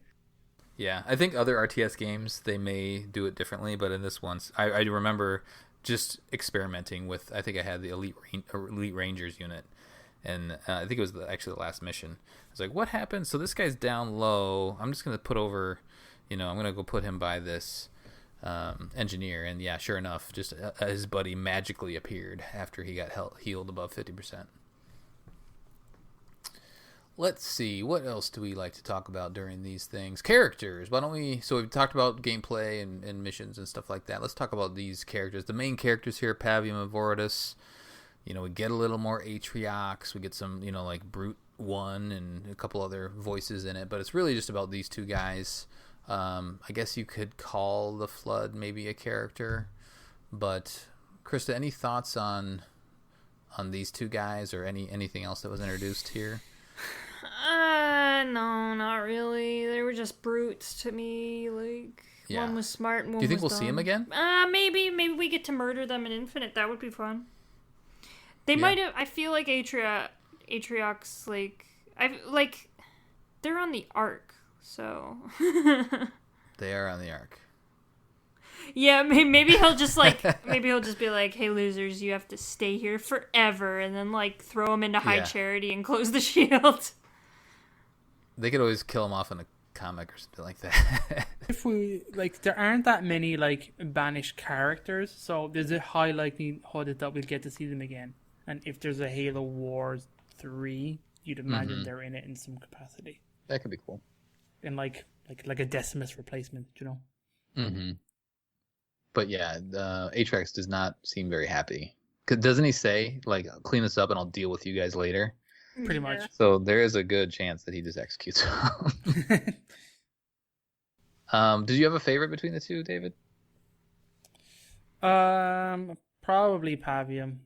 Yeah, I think other RTS games they may do it differently, but in this one, I remember just experimenting with. I think I had the Elite Rangers unit, and I think it was actually the last mission. I was like, "What happened?" So this guy's down low. I'm just gonna put over, I'm gonna go put him by this engineer, and yeah, sure enough, just his buddy magically appeared after he got healed above 50%. Let's see, what else do we like to talk about during these things? Characters. Why don't we... So we've talked about gameplay and missions and stuff like that. Let's talk about these characters. The main characters here, Pavium and Voridus. We get a little more Atriox. We get some, like Brute 1 and a couple other voices in it. But it's really just about these two guys. I guess you could call the Flood maybe a character. But, Krista, any thoughts on these two guys or anything else that was introduced here? No, not really. They were just brutes to me. Like, Yeah. one was smart and one was Do you think we'll dumb. see him again? Maybe we get to murder them in Infinite. That would be fun. They might have. I feel like Atriox, they're on the Ark, so. They are on the Ark. Yeah, maybe he'll just be like, "Hey, losers, you have to stay here forever," and then throw him into High Yeah. Charity and close the shield. They could always kill him off in a comic or something like that. If we there aren't that many banished characters, so there's a high likelihood that we'll get to see them again. And if there's a Halo Wars 3, you'd imagine they're in it in some capacity. That could be cool. And like a Decimus replacement, Mm-hmm. But yeah, Atrax does not seem very happy. Doesn't he say, clean this up and I'll deal with you guys later? Pretty much. So there is a good chance that he just executes them. Did you have a favorite between the two, David? Probably Pavium.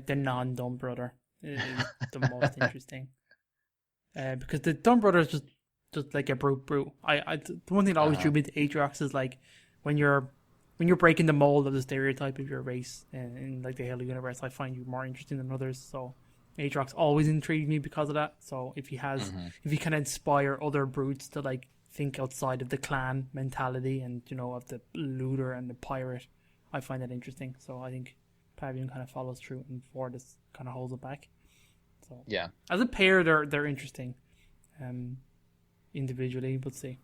The non-dumb brother is the most interesting. Because the dumb brother is just like a brute. The one thing that always drew me to Atrax is when you're breaking the mold of the stereotype of your race in the Halo universe, I find you more interesting than others. So Atrax always intrigued me because of that. So if he can inspire other brutes to think outside of the clan mentality and of the looter and the pirate, I find that interesting. So I think Pavium kind of follows through and Voridus kind of holds it back. So Yeah. as a pair, they're interesting, individually. But see.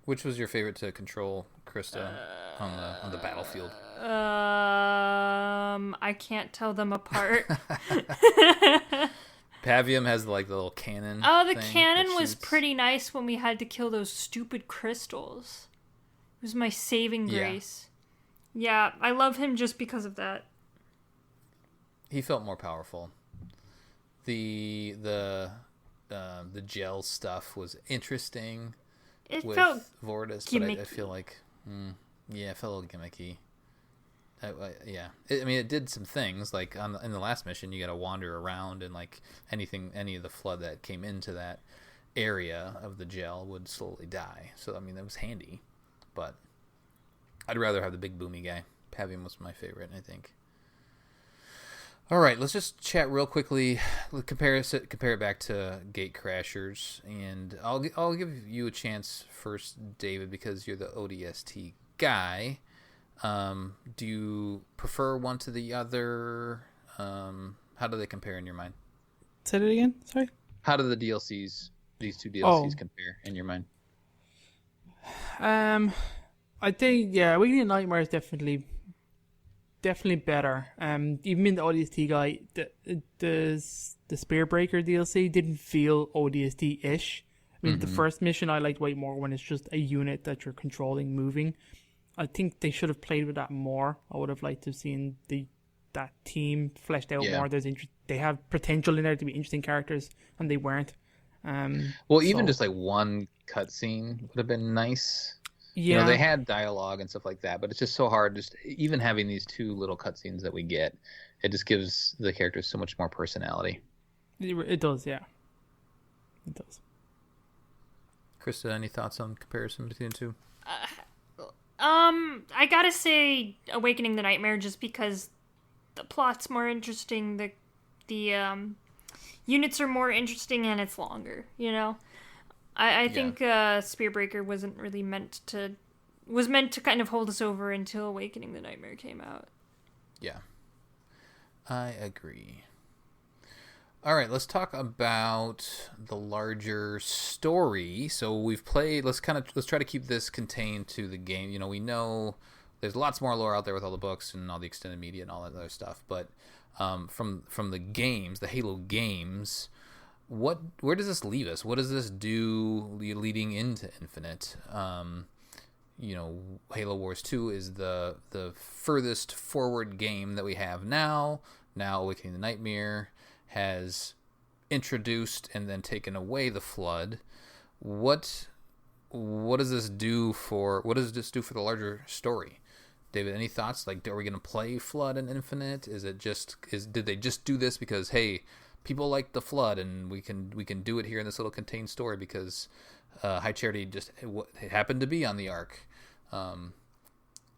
Which was your favorite to control, Krista, on the battlefield? I can't tell them apart. Pavium has the little cannon. Oh, the thing cannon that was shoots. pretty nice when we had to kill those stupid crystals. It was my saving Yeah. grace. Yeah, I love him just because of that. He felt more powerful. The gel stuff was interesting. It With felt Voridus, but I gimmicky. feel it felt a little gimmicky. Yeah, it did some things in the last mission. You got to wander around and any of the Flood that came into that area of the gel would slowly die. So that was handy, but I'd rather have the big boomy guy. Pavium was my favorite, I think. All right, let's just chat real quickly. Compare it back to Gate Crashers, and I'll give you a chance first, David, because you're the ODST guy. Do you prefer one to the other? How do they compare in your mind? Say that again. Sorry. How do these two DLCs compare in your mind? I think Awakening Nightmare is definitely better. Even in the ODST guy, the Spearbreaker DLC didn't feel ODST-ish. I mean, the first mission I liked way more when it's just a unit that you're controlling moving. I think they should have played with that more. I would have liked to have seen that team fleshed out more. They have potential in there to be interesting characters, and they weren't. Even just one cutscene would have been nice. Yeah, they had dialogue and stuff like that, but it's just so hard. Just even having these two little cutscenes that we get, it just gives the characters so much more personality. It does, yeah. It does. Krista, any thoughts on comparison between the two? I gotta say Awakening the Nightmare just because the plot's more interesting, the the units are more interesting and it's longer. You know, I think Spearbreaker wasn't really meant to kind of hold us over until Awakening the Nightmare came out. Yeah, I agree. All right, let's talk about the larger story. So we've played. Let's try to keep this contained to the game. You know, we know there's lots more lore out there with all the books and all the extended media and all that other stuff. But from the games, the Halo games, where does this leave us? What does this do leading into Infinite? You know, Halo Wars 2 is the furthest forward game that we have now. Now Awakening the Nightmare has introduced and then taken away the Flood. What does this do for the larger story? David, any thoughts? Like, are we going to play Flood and Infinite? Did they just do this because, hey, people like the Flood and we can do it here in this little contained story because High Charity just happened to be on the Ark?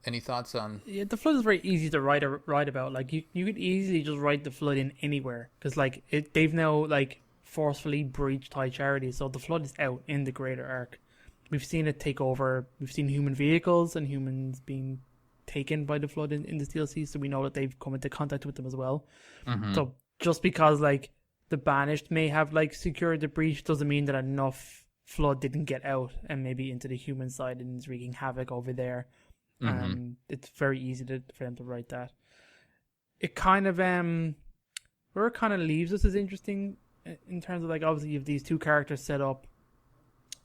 Any thoughts on? Yeah, the Flood is very easy to write about. Like you could easily just write the Flood in anywhere because like they've now like forcefully breached High Charity, so the Flood is out in the greater Ark. We've seen it take over. We've seen human vehicles and humans being taken by the Flood in this DLC, so we know that they've come into contact with them as well. Mm-hmm. So just because like the Banished may have like secured the breach doesn't mean that enough Flood didn't get out and maybe into the human side and is wreaking havoc over there. It's very easy for them to write that. It kind of where it kind of leaves us is interesting in terms of like obviously you have these two characters set up.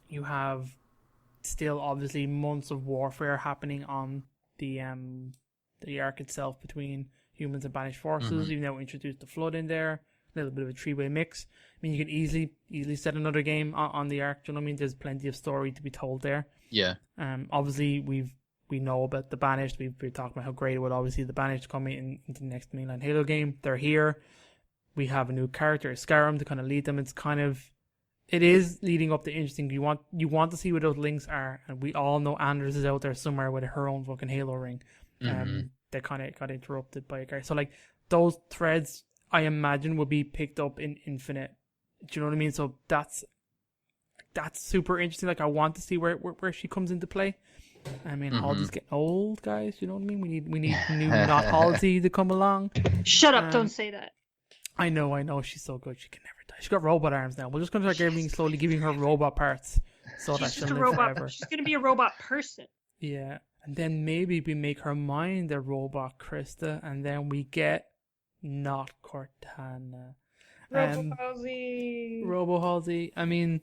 You have still obviously months of warfare happening on the Ark itself between humans and Banished forces. Mm-hmm. You've now introduced the Flood in there, a little bit of a three-way mix. I mean, you can easily set another game on the Ark. Do you know what I mean? There's plenty of story to be told there. Yeah. Obviously we know about the Banished. We've been talking about how great it would obviously the Banished come into the next mainline Halo game. They're here. We have a new character, Skyrim, to kind of lead them. It is leading up to interesting. You want to see where those links are, and we all know Anders is out there somewhere with her own fucking Halo ring. That kind of got interrupted by a guy. So like those threads, I imagine, will be picked up in Infinite. Do you know what I mean? So that's super interesting. Like I want to see where she comes into play. I mean, Halsey's getting old, guys. You know what I mean? We need new not Halsey to come along. Shut up! Don't say that. I know. She's so good. She can never die. She's got robot arms now. We're just going to start slowly giving her robot parts so that she'll live forever. She's going to be a robot person. Yeah, and then maybe we make her mind a robot, Krista, and then we get not Cortana. Robo Halsey. I mean,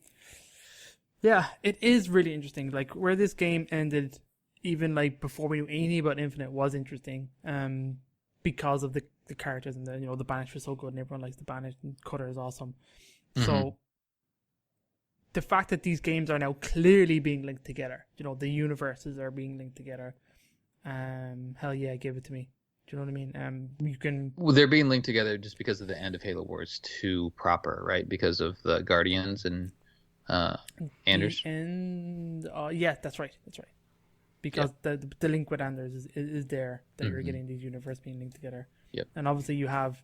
yeah, it is really interesting. Like where this game ended, even like before we knew anything about Infinite, was interesting. Because of the characters and the Banished was so good and everyone likes the Banished and Cutter is awesome. Mm-hmm. So the fact that these games are now clearly being linked together, the universes are being linked together. Hell yeah, give it to me. Do you know what I mean? You can. Well, they're being linked together just because of the end of Halo Wars 2 proper, right? Because of the Guardians and Anders. Yeah, that's right. Because the link with Anders is there that you're getting these universes being linked together. Yep. And obviously you have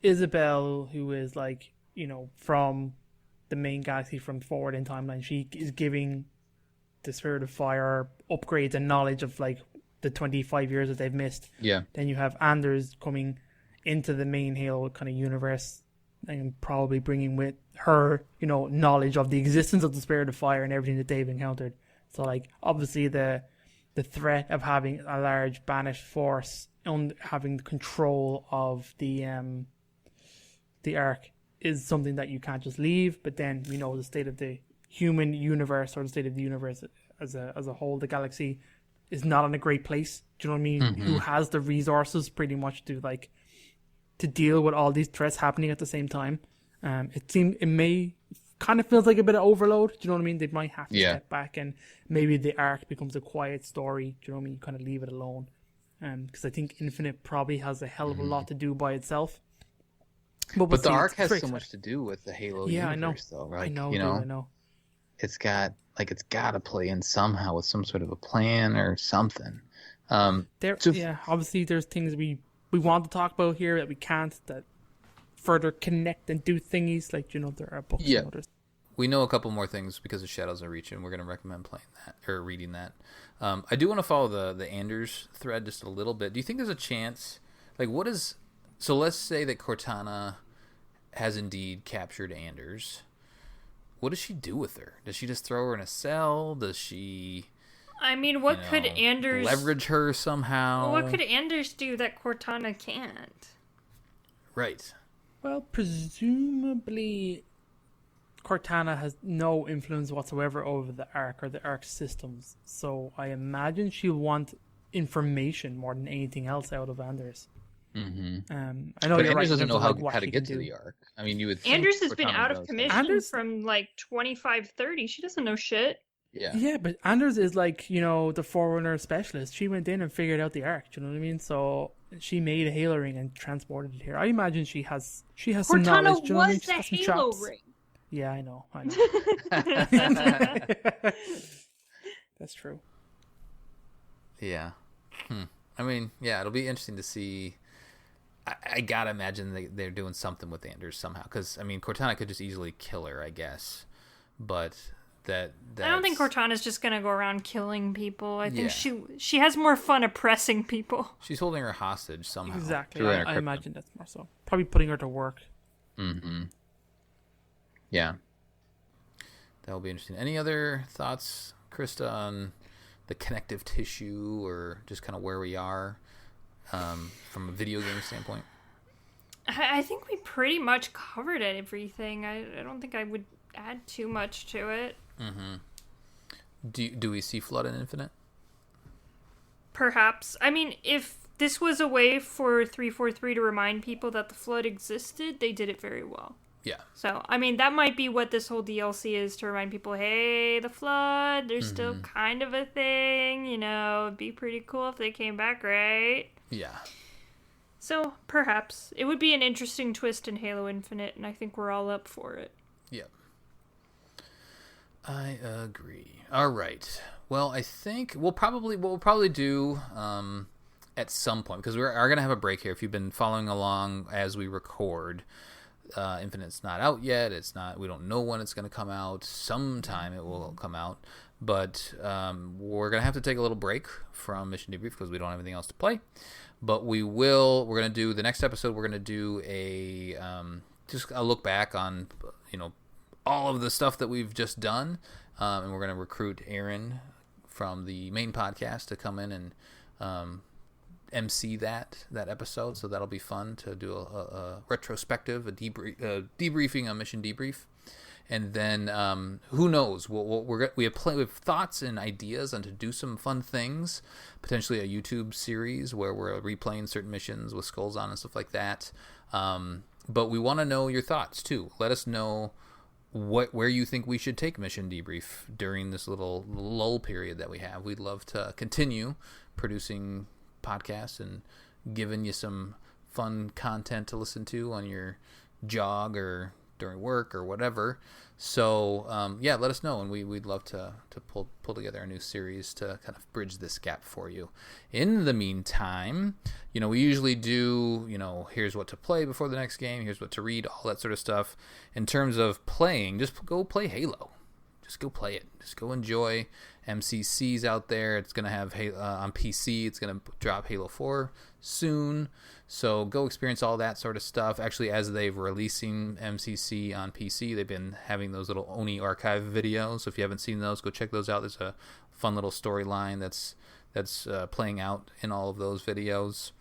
Isabel, who is like, from the main galaxy from forward in timeline. She is giving the Spirit of Fire upgrades and knowledge of like the 25 years that they've missed. Yeah. Then you have Anders coming into the main Halo kind of universe and probably bringing with her, knowledge of the existence of the Spirit of Fire and everything that they've encountered. So, like, obviously the threat of having a large Banished force and having control of the Ark is something that you can't just leave. But then we know the state of the human universe or the state of the universe as a whole, the galaxy, is not in a great place. Do you know what I mean? Mm-hmm. Who has the resources pretty much to deal with all these threats happening at the same time. It may kind of feels like a bit of overload. Do you know what I mean? They might have to step back and maybe the Ark becomes a quiet story. Do you know what I mean? You kind of leave it alone. Because I think Infinite probably has a hell of a lot to do by itself. But the Ark has so much to do with the Halo universe, though, right? I know. It's got to play in somehow with some sort of a plan or something. Obviously there's things we we want to talk about here that we can't, that further connect and do thingies, like, there are books and others. We know a couple more things because of Shadows of Reach, and we're going to recommend playing that or reading that. I do want to follow the Anders thread just a little bit. Do you think there's a chance, like, so let's say that Cortana has indeed captured Anders. What does she do with her? Does she just throw her in a cell? Does she... I mean, what could Anders... leverage her somehow? What could Anders do that Cortana can't? Right. Well, presumably Cortana has no influence whatsoever over the Ark or the Ark systems. So I imagine she'll want information more than anything else out of Anders. Mm-hmm. I know but you're Anders right, doesn't know how what to she get can to do. the Ark. I mean, you would think Anders has been Cortana out of does. commission from like 25-30. She doesn't know shit. Yeah, but Anders is like, the Forerunner specialist. She went in and figured out the Ark. Do you know what I mean? So she made a Halo ring and transported it here. I imagine she has some knowledge. Do you know what I mean? Cortana was She's the got some Halo chops. ring. Yeah, I know. That's true. Yeah. I mean, yeah, it'll be interesting to see. I gotta imagine they're doing something with Anders somehow. Because, I mean, Cortana could just easily kill her, I guess. But I don't think Cortana's just gonna go around killing people. I think she has more fun oppressing people. She's holding her hostage somehow. Exactly. I imagine that's more so. Probably putting her to work. Mm-hmm. Yeah. That'll be interesting. Any other thoughts, Krista, on the connective tissue or just kind of where we are from a video game standpoint? I think we pretty much covered everything. I don't think I would add too much to it. Mm-hmm. Do we see Flood in Infinite? Perhaps. I mean, if this was a way for 343 to remind people that the Flood existed, they did it very well. Yeah. So, I mean, that might be what this whole DLC is, to remind people, hey, the Flood, they're still kind of a thing, it'd be pretty cool if they came back, right? Yeah. So, perhaps. It would be an interesting twist in Halo Infinite, and I think we're all up for it. Yep. I agree. All right. Well, I think we'll probably do at some point, because we are going to have a break here. If you've been following along as we record, Infinite's not out yet. We don't know when it's going to come out. Sometime it will come out, but we're going to have to take a little break from Mission Debrief because we don't have anything else to play. But we're going to do the next episode. We're going to do just a look back on all of the stuff that we've just done, and we're going to recruit Aaron from the main podcast to come in and MC that episode. So that'll be fun to do a retrospective, a debriefing on Mission Debrief, and then who knows? We have thoughts and ideas on to do some fun things, potentially a YouTube series where we're replaying certain missions with skulls on and stuff like that. But we want to know your thoughts too. Let us know where you think we should take Mission Debrief during this little lull period that we have. We'd love to continue producing podcasts and giving you some fun content to listen to on your jog or during work or whatever. So let us know, and we'd love to pull together a new series to kind of bridge this gap for you. In the meantime, we usually do, here's what to play before the next game, here's what to read, all that sort of stuff. In terms of playing, just go play Halo. Just go play it. Just go enjoy. MCC's out there. It's going to have on PC. It's going to drop Halo 4 soon. So go experience all that sort of stuff. Actually, as they've releasing MCC on PC, they've been having those little Oni archive videos. So if you haven't seen those, go check those out. There's a fun little storyline that's playing out in all of those videos.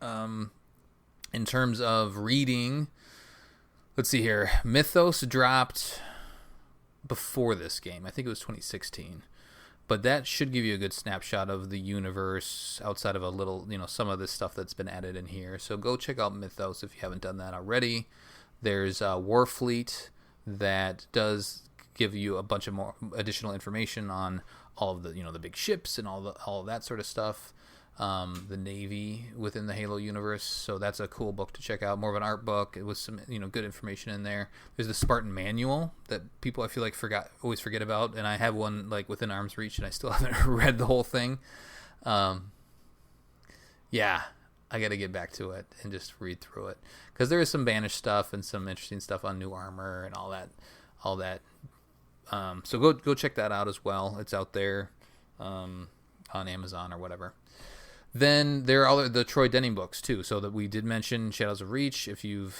In terms of reading, let's see here. Mythos dropped before this game. I think it was 2016. But that should give you a good snapshot of the universe outside of a little, some of this stuff that's been added in here. So go check out Mythos if you haven't done that already. There's Warfleet that does give you a bunch of more additional information on all of the, the big ships and all of that sort of stuff. The Navy within the Halo universe. So that's a cool book to check out. More of an art book with some, good information in there. There's the Spartan Manual that people I feel like always forget about. And I have one like within arm's reach and I still haven't read the whole thing. Yeah. I got to get back to it and just read through it, because there is some banished stuff and some interesting stuff on new armor and all that. So go check that out as well. It's out there on Amazon or whatever. Then there are the Troy Denning books too. So that we did mention Shadows of Reach. If you're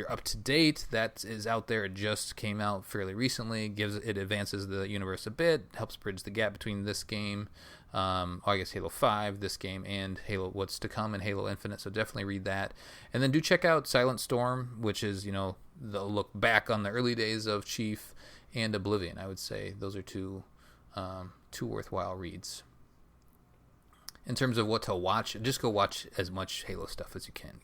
up to date, that is out there. It just came out fairly recently. It advances the universe a bit, helps bridge the gap between this game, I guess Halo 5, this game, and Halo what's to come in Halo Infinite. So definitely read that. And then do check out Silent Storm, which is the look back on the early days of Chief, and Oblivion. I would say those are two worthwhile reads. In terms of what to watch, just go watch as much Halo stuff as you can.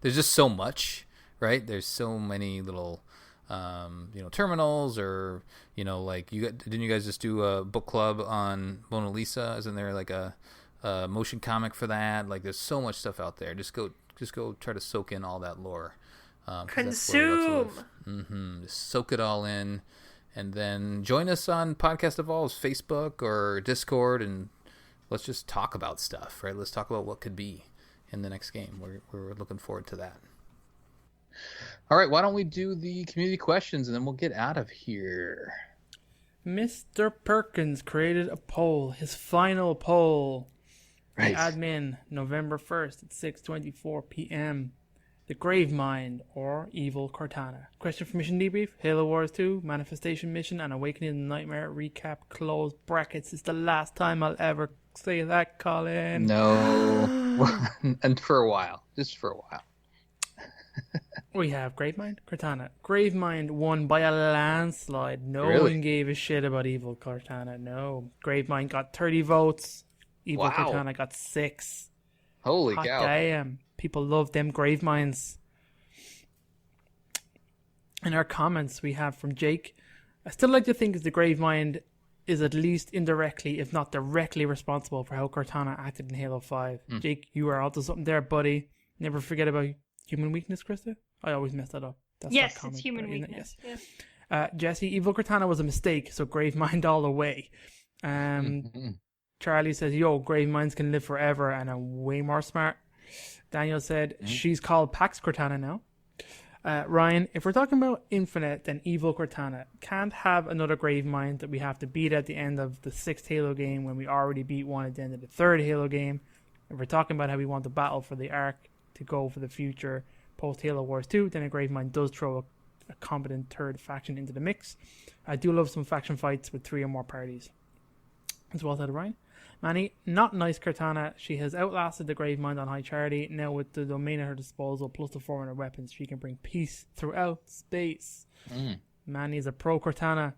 There's just so much, right? There's so many little, terminals, or didn't you guys just do a book club on Mona Lisa? Isn't there like a motion comic for that? Like, there's so much stuff out there. Just go try to soak in all that lore. Consume. Just soak it all in, and then join us on Podcast Evolve's Facebook or Discord, and let's just talk about stuff, right? Let's talk about what could be in the next game. We're looking forward to that. All right, why don't we do the community questions, and then we'll get out of here. Mr. Perkins created a poll, his final poll. Right. The admin, November 1st at 6:24 p.m. The Gravemind or Evil Cortana. Question for Mission Debrief, Halo Wars 2, Manifestation Mission, and Awakening the Nightmare recap, close brackets. It's the last time I'll ever say that, Colin. No. And for a while. Just for a while. We have Gravemind, Cortana. Gravemind won by a landslide. No Really? one gave a shit about Evil Cortana. No. Gravemind got 30 votes. Evil Wow. Cortana got 6. Holy Hot cow. damn. People love them Graveminds. In our comments, we have from Jake, I still like to think the Gravemind is at least indirectly, if not directly, responsible for how Cortana acted in Halo 5. Jake, you are onto something there, buddy. Never forget about human weakness, Krista. I always mess that up. That's Yes, that comment, it's human isn't it? weakness. Yes. Yeah. Jesse, Evil Cortana was a mistake, so Gravemind all the way. Charlie says, yo, Graveminds can live forever and are way more smart. Daniel said, she's called Pax Cortana now. Ryan, if we're talking about Infinite, then Evil Cortana can't have another Gravemind that we have to beat at the end of the 6th Halo game when we already beat one at the end of the 3rd Halo game. If we're talking about how we want the battle for the arc to go for the future post Halo Wars 2, then a Gravemind does throw a competent third faction into the mix. I do love some faction fights with 3 or more parties. As well said Ryan. Manny, not nice Cortana. She has outlasted the Gravemind on high charity. Now with the domain at her disposal, plus the 400 weapons, she can bring peace throughout space. Manny is a pro Cortana.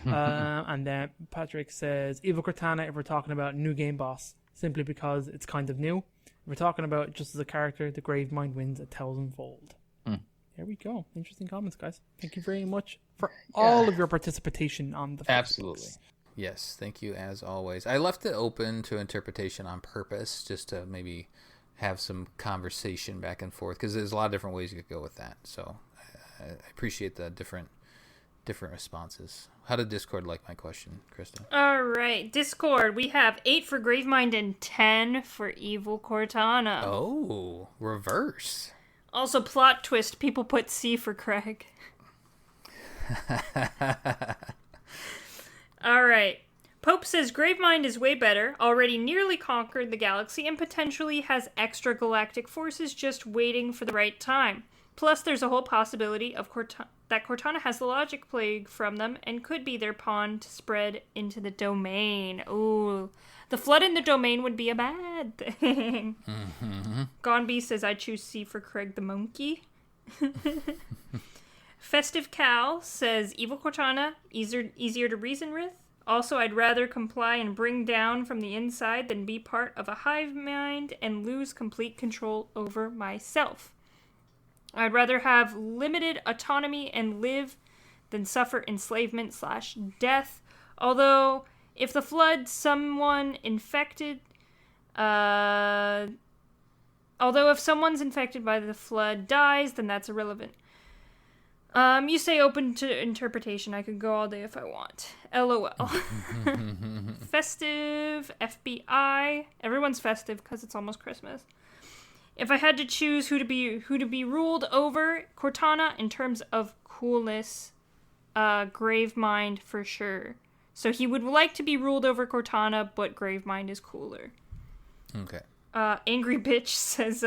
And then Patrick says, Evil Cortana if we're talking about new game boss, simply because it's kind of new. If we're talking about just as a character, the Gravemind wins 1,000-fold. There we go. Interesting comments, guys. Thank you very much for all of your participation on the Absolutely. Facebooks. Yes, thank you as always. I left it open to interpretation on purpose, just to maybe have some conversation back and forth, because there's a lot of different ways you could go with that. So I appreciate the different responses. How did Discord like my question, Krista? All right, Discord. We have 8 for Gravemind and 10 for Evil Cortana. Oh, reverse. Also, plot twist. People put C for Craig. All right. Pope says Gravemind is way better, already nearly conquered the galaxy, and potentially has extra galactic forces just waiting for the right time. Plus, there's a whole possibility of that Cortana has the logic plague from them and could be their pawn to spread into the domain. Ooh, the flood in the domain would be a bad thing. Gonby says I choose C for Craig the monkey. Festive Cal says Evil Cortana, easier to reason with. Also, I'd rather comply and bring down from the inside than be part of a hive mind and lose complete control over myself. I'd rather have limited autonomy and live than suffer enslavement/death. Although, if the flood someone infected... Although if someone's infected by the flood dies, then that's irrelevant. You say open to interpretation. I could go all day if I want. LOL. Festive FBI. Everyone's festive because it's almost Christmas. If I had to choose who to be ruled over Cortana in terms of coolness, Gravemind for sure. So he would like to be ruled over Cortana, but Gravemind is cooler. Okay. Angry Bitch says,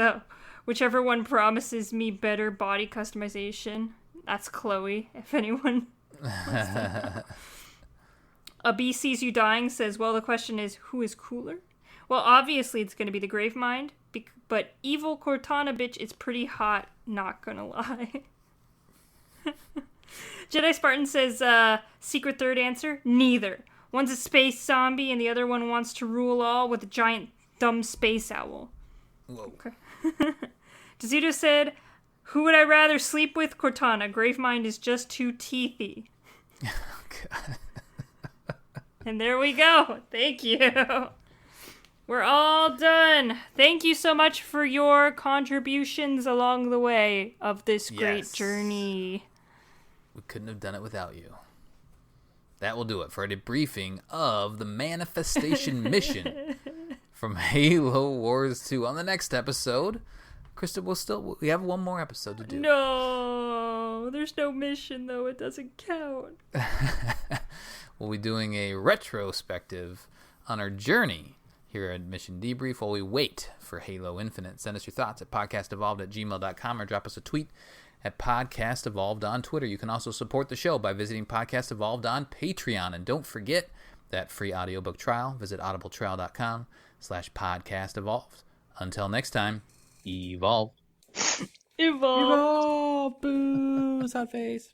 whichever one promises me better body customization. That's Chloe, if anyone wants to know. A Bee Sees You Dying says, well, the question is, who is cooler? Well, obviously it's going to be the Gravemind, but evil Cortana bitch is pretty hot, not gonna lie. Jedi Spartan says, secret third answer, neither. One's a space zombie and the other one wants to rule all with a giant dumb space owl. Whoa. Okay. Dezuto said, who would I rather sleep with? Cortana. Gravemind is just too teethy. God. And there we go. Thank you. We're all done. Thank you so much for your contributions along the way of this great journey. We couldn't have done it without you. That will do it for a debriefing of the manifestation mission from Halo Wars 2. On the next episode, Krista, we have one more episode to do. No, there's no mission though. It doesn't count. We'll be doing a retrospective on our journey here at Mission Debrief while we wait for Halo Infinite. Send us your thoughts at podcastevolved@gmail.com or drop us a tweet at Podcast Evolved on Twitter. You can also support the show by visiting Podcast Evolved on Patreon. And don't forget that free audiobook trial. Visit audibletrial.com/podcastevolved. Until next time, evolve. Evolve. Boo, sad face.